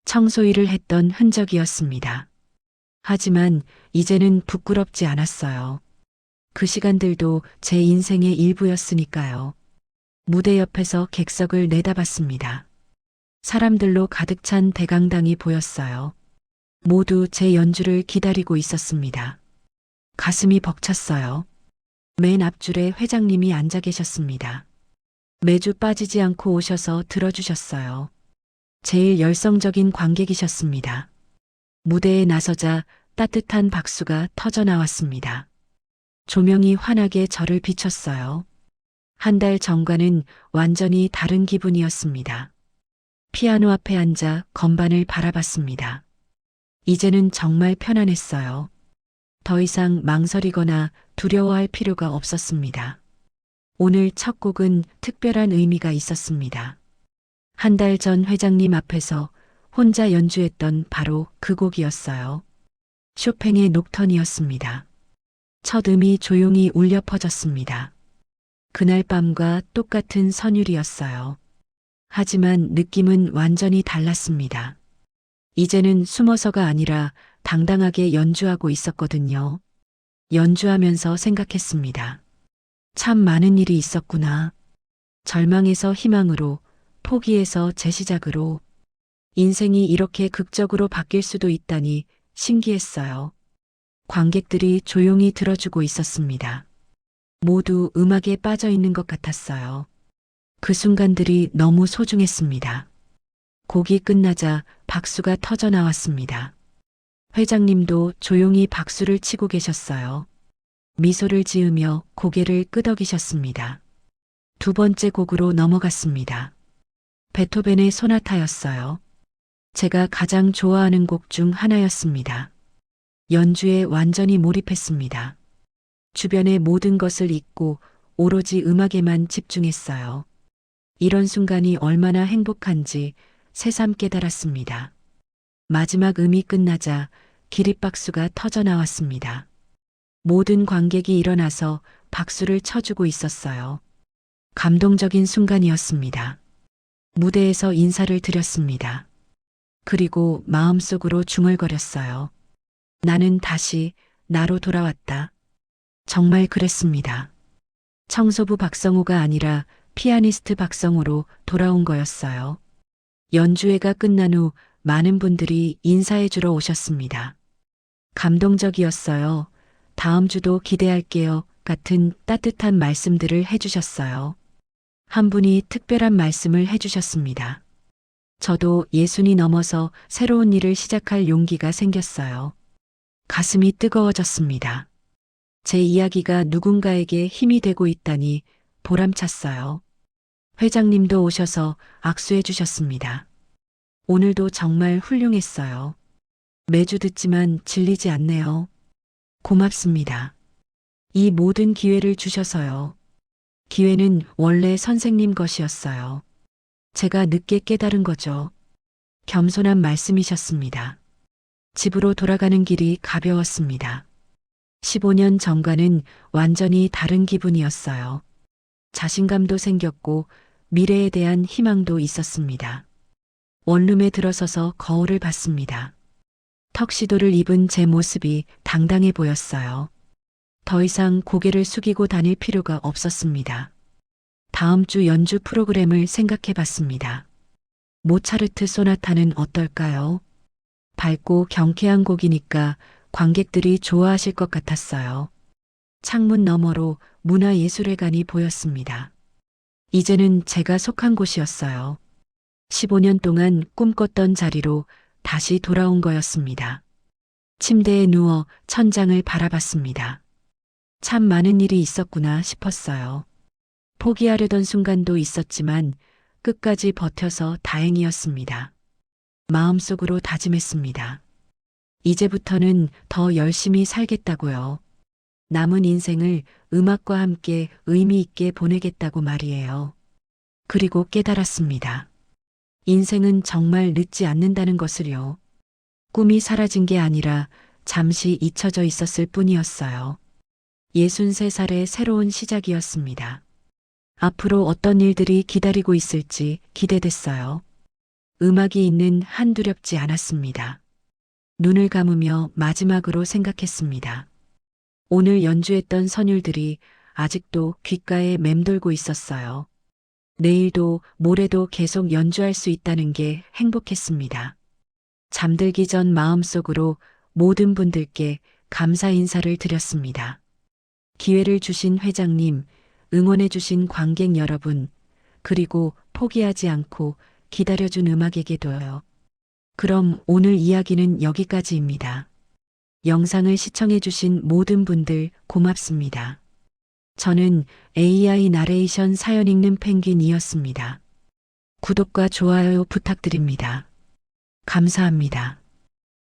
청소일을 했던 흔적이었습니다. 하지만 이제는 부끄럽지 않았어요. 그 시간들도 제 인생의 일부였으니까요. 무대 옆에서 객석을 내다봤습니다. 사람들로 가득 찬 대강당이 보였어요. 모두 제 연주를 기다리고 있었습니다. 가슴이 벅찼어요. 맨 앞줄에 회장님이 앉아 계셨습니다. 매주 빠지지 않고 오셔서 들어주셨어요. 제일 열성적인 관객이셨습니다. 무대에 나서자 따뜻한 박수가 터져 나왔습니다. 조명이 환하게 저를 비췄어요. 한 달 전과는 완전히 다른 기분이었습니다. 피아노 앞에 앉아 건반을 바라봤습니다. 이제는 정말 편안했어요. 더 이상 망설이거나 두려워할 필요가 없었습니다. 오늘 첫 곡은 특별한 의미가 있었습니다. 한 달 전 회장님 앞에서 혼자 연주했던 바로 그 곡이었어요. 쇼팽의 녹턴이었습니다. 첫 음이 조용히 울려 퍼졌습니다. 그날 밤과 똑같은 선율이었어요. 하지만 느낌은 완전히 달랐습니다. 이제는 숨어서가 아니라 당당하게 연주하고 있었거든요. 연주하면서 생각했습니다. 참 많은 일이 있었구나. 절망에서 희망으로, 포기에서 재시작으로. 인생이 이렇게 극적으로 바뀔 수도 있다니 신기했어요. 관객들이 조용히 들어주고 있었습니다. 모두 음악에 빠져 있는 것 같았어요. 그 순간들이 너무 소중했습니다. 곡이 끝나자 박수가 터져 나왔습니다. 회장님도 조용히 박수를 치고 계셨어요. 미소를 지으며 고개를 끄덕이셨습니다. 두 번째 곡으로 넘어갔습니다. 베토벤의 소나타였어요. 제가 가장 좋아하는 곡 중 하나였습니다. 연주에 완전히 몰입했습니다. 주변의 모든 것을 잊고 오로지 음악에만 집중했어요. 이런 순간이 얼마나 행복한지 새삼 깨달았습니다. 마지막 음이 끝나자 기립박수가 터져 나왔습니다. 모든 관객이 일어나서 박수를 쳐주고 있었어요. 감동적인 순간이었습니다. 무대에서 인사를 드렸습니다. 그리고 마음속으로 중얼거렸어요. 나는 다시 나로 돌아왔다. 정말 그랬습니다. 청소부 박성호가 아니라 피아니스트 박성호로 돌아온 거였어요. 연주회가 끝난 후 많은 분들이 인사해 주러 오셨습니다. 감동적이었어요. 다음 주도 기대할게요. 같은 따뜻한 말씀들을 해주셨어요. 한 분이 특별한 말씀을 해주셨습니다. 저도 예순이 넘어서 새로운 일을 시작할 용기가 생겼어요. 가슴이 뜨거워졌습니다. 제 이야기가 누군가에게 힘이 되고 있다니 보람찼어요. 회장님도 오셔서 악수해 주셨습니다. 오늘도 정말 훌륭했어요. 매주 듣지만 질리지 않네요. 고맙습니다. 이 모든 기회를 주셔서요. 기회는 원래 선생님 것이었어요. 제가 늦게 깨달은 거죠. 겸손한 말씀이셨습니다. 집으로 돌아가는 길이 가벼웠습니다. 15년 전과는 완전히 다른 기분이었어요. 자신감도 생겼고 미래에 대한 희망도 있었습니다. 원룸에 들어서서 거울을 봤습니다. 턱시도를 입은 제 모습이 당당해 보였어요. 더 이상 고개를 숙이고 다닐 필요가 없었습니다. 다음 주 연주 프로그램을 생각해 봤습니다. 모차르트 소나타는 어떨까요? 밝고 경쾌한 곡이니까 관객들이 좋아하실 것 같았어요. 창문 너머로 문화예술회관이 보였습니다. 이제는 제가 속한 곳이었어요. 15년 동안 꿈꿨던 자리로 다시 돌아온 거였습니다. 침대에 누워 천장을 바라봤습니다. 참 많은 일이 있었구나 싶었어요. 포기하려던 순간도 있었지만 끝까지 버텨서 다행이었습니다. 마음속으로 다짐했습니다. 이제부터는 더 열심히 살겠다고요. 남은 인생을 음악과 함께 의미 있게 보내겠다고 말이에요. 그리고 깨달았습니다. 인생은 정말 늦지 않는다는 것을요. 꿈이 사라진 게 아니라 잠시 잊혀져 있었을 뿐이었어요. 63살의 새로운 시작이었습니다. 앞으로 어떤 일들이 기다리고 있을지 기대됐어요. 음악이 있는 한 두렵지 않았습니다. 눈을 감으며 마지막으로 생각했습니다. 오늘 연주했던 선율들이 아직도 귓가에 맴돌고 있었어요. 내일도 모레도 계속 연주할 수 있다는 게 행복했습니다. 잠들기 전 마음속으로 모든 분들께 감사 인사를 드렸습니다. 기회를 주신 회장님, 응원해 주신 관객 여러분, 그리고 포기하지 않고 기다려준 음악에게도요. 그럼 오늘 이야기는 여기까지입니다. 영상을 시청해 주신 모든 분들 고맙습니다. 저는 AI 나레이션 사연 읽는 펭귄이었습니다. 구독과 좋아요 부탁드립니다. 감사합니다.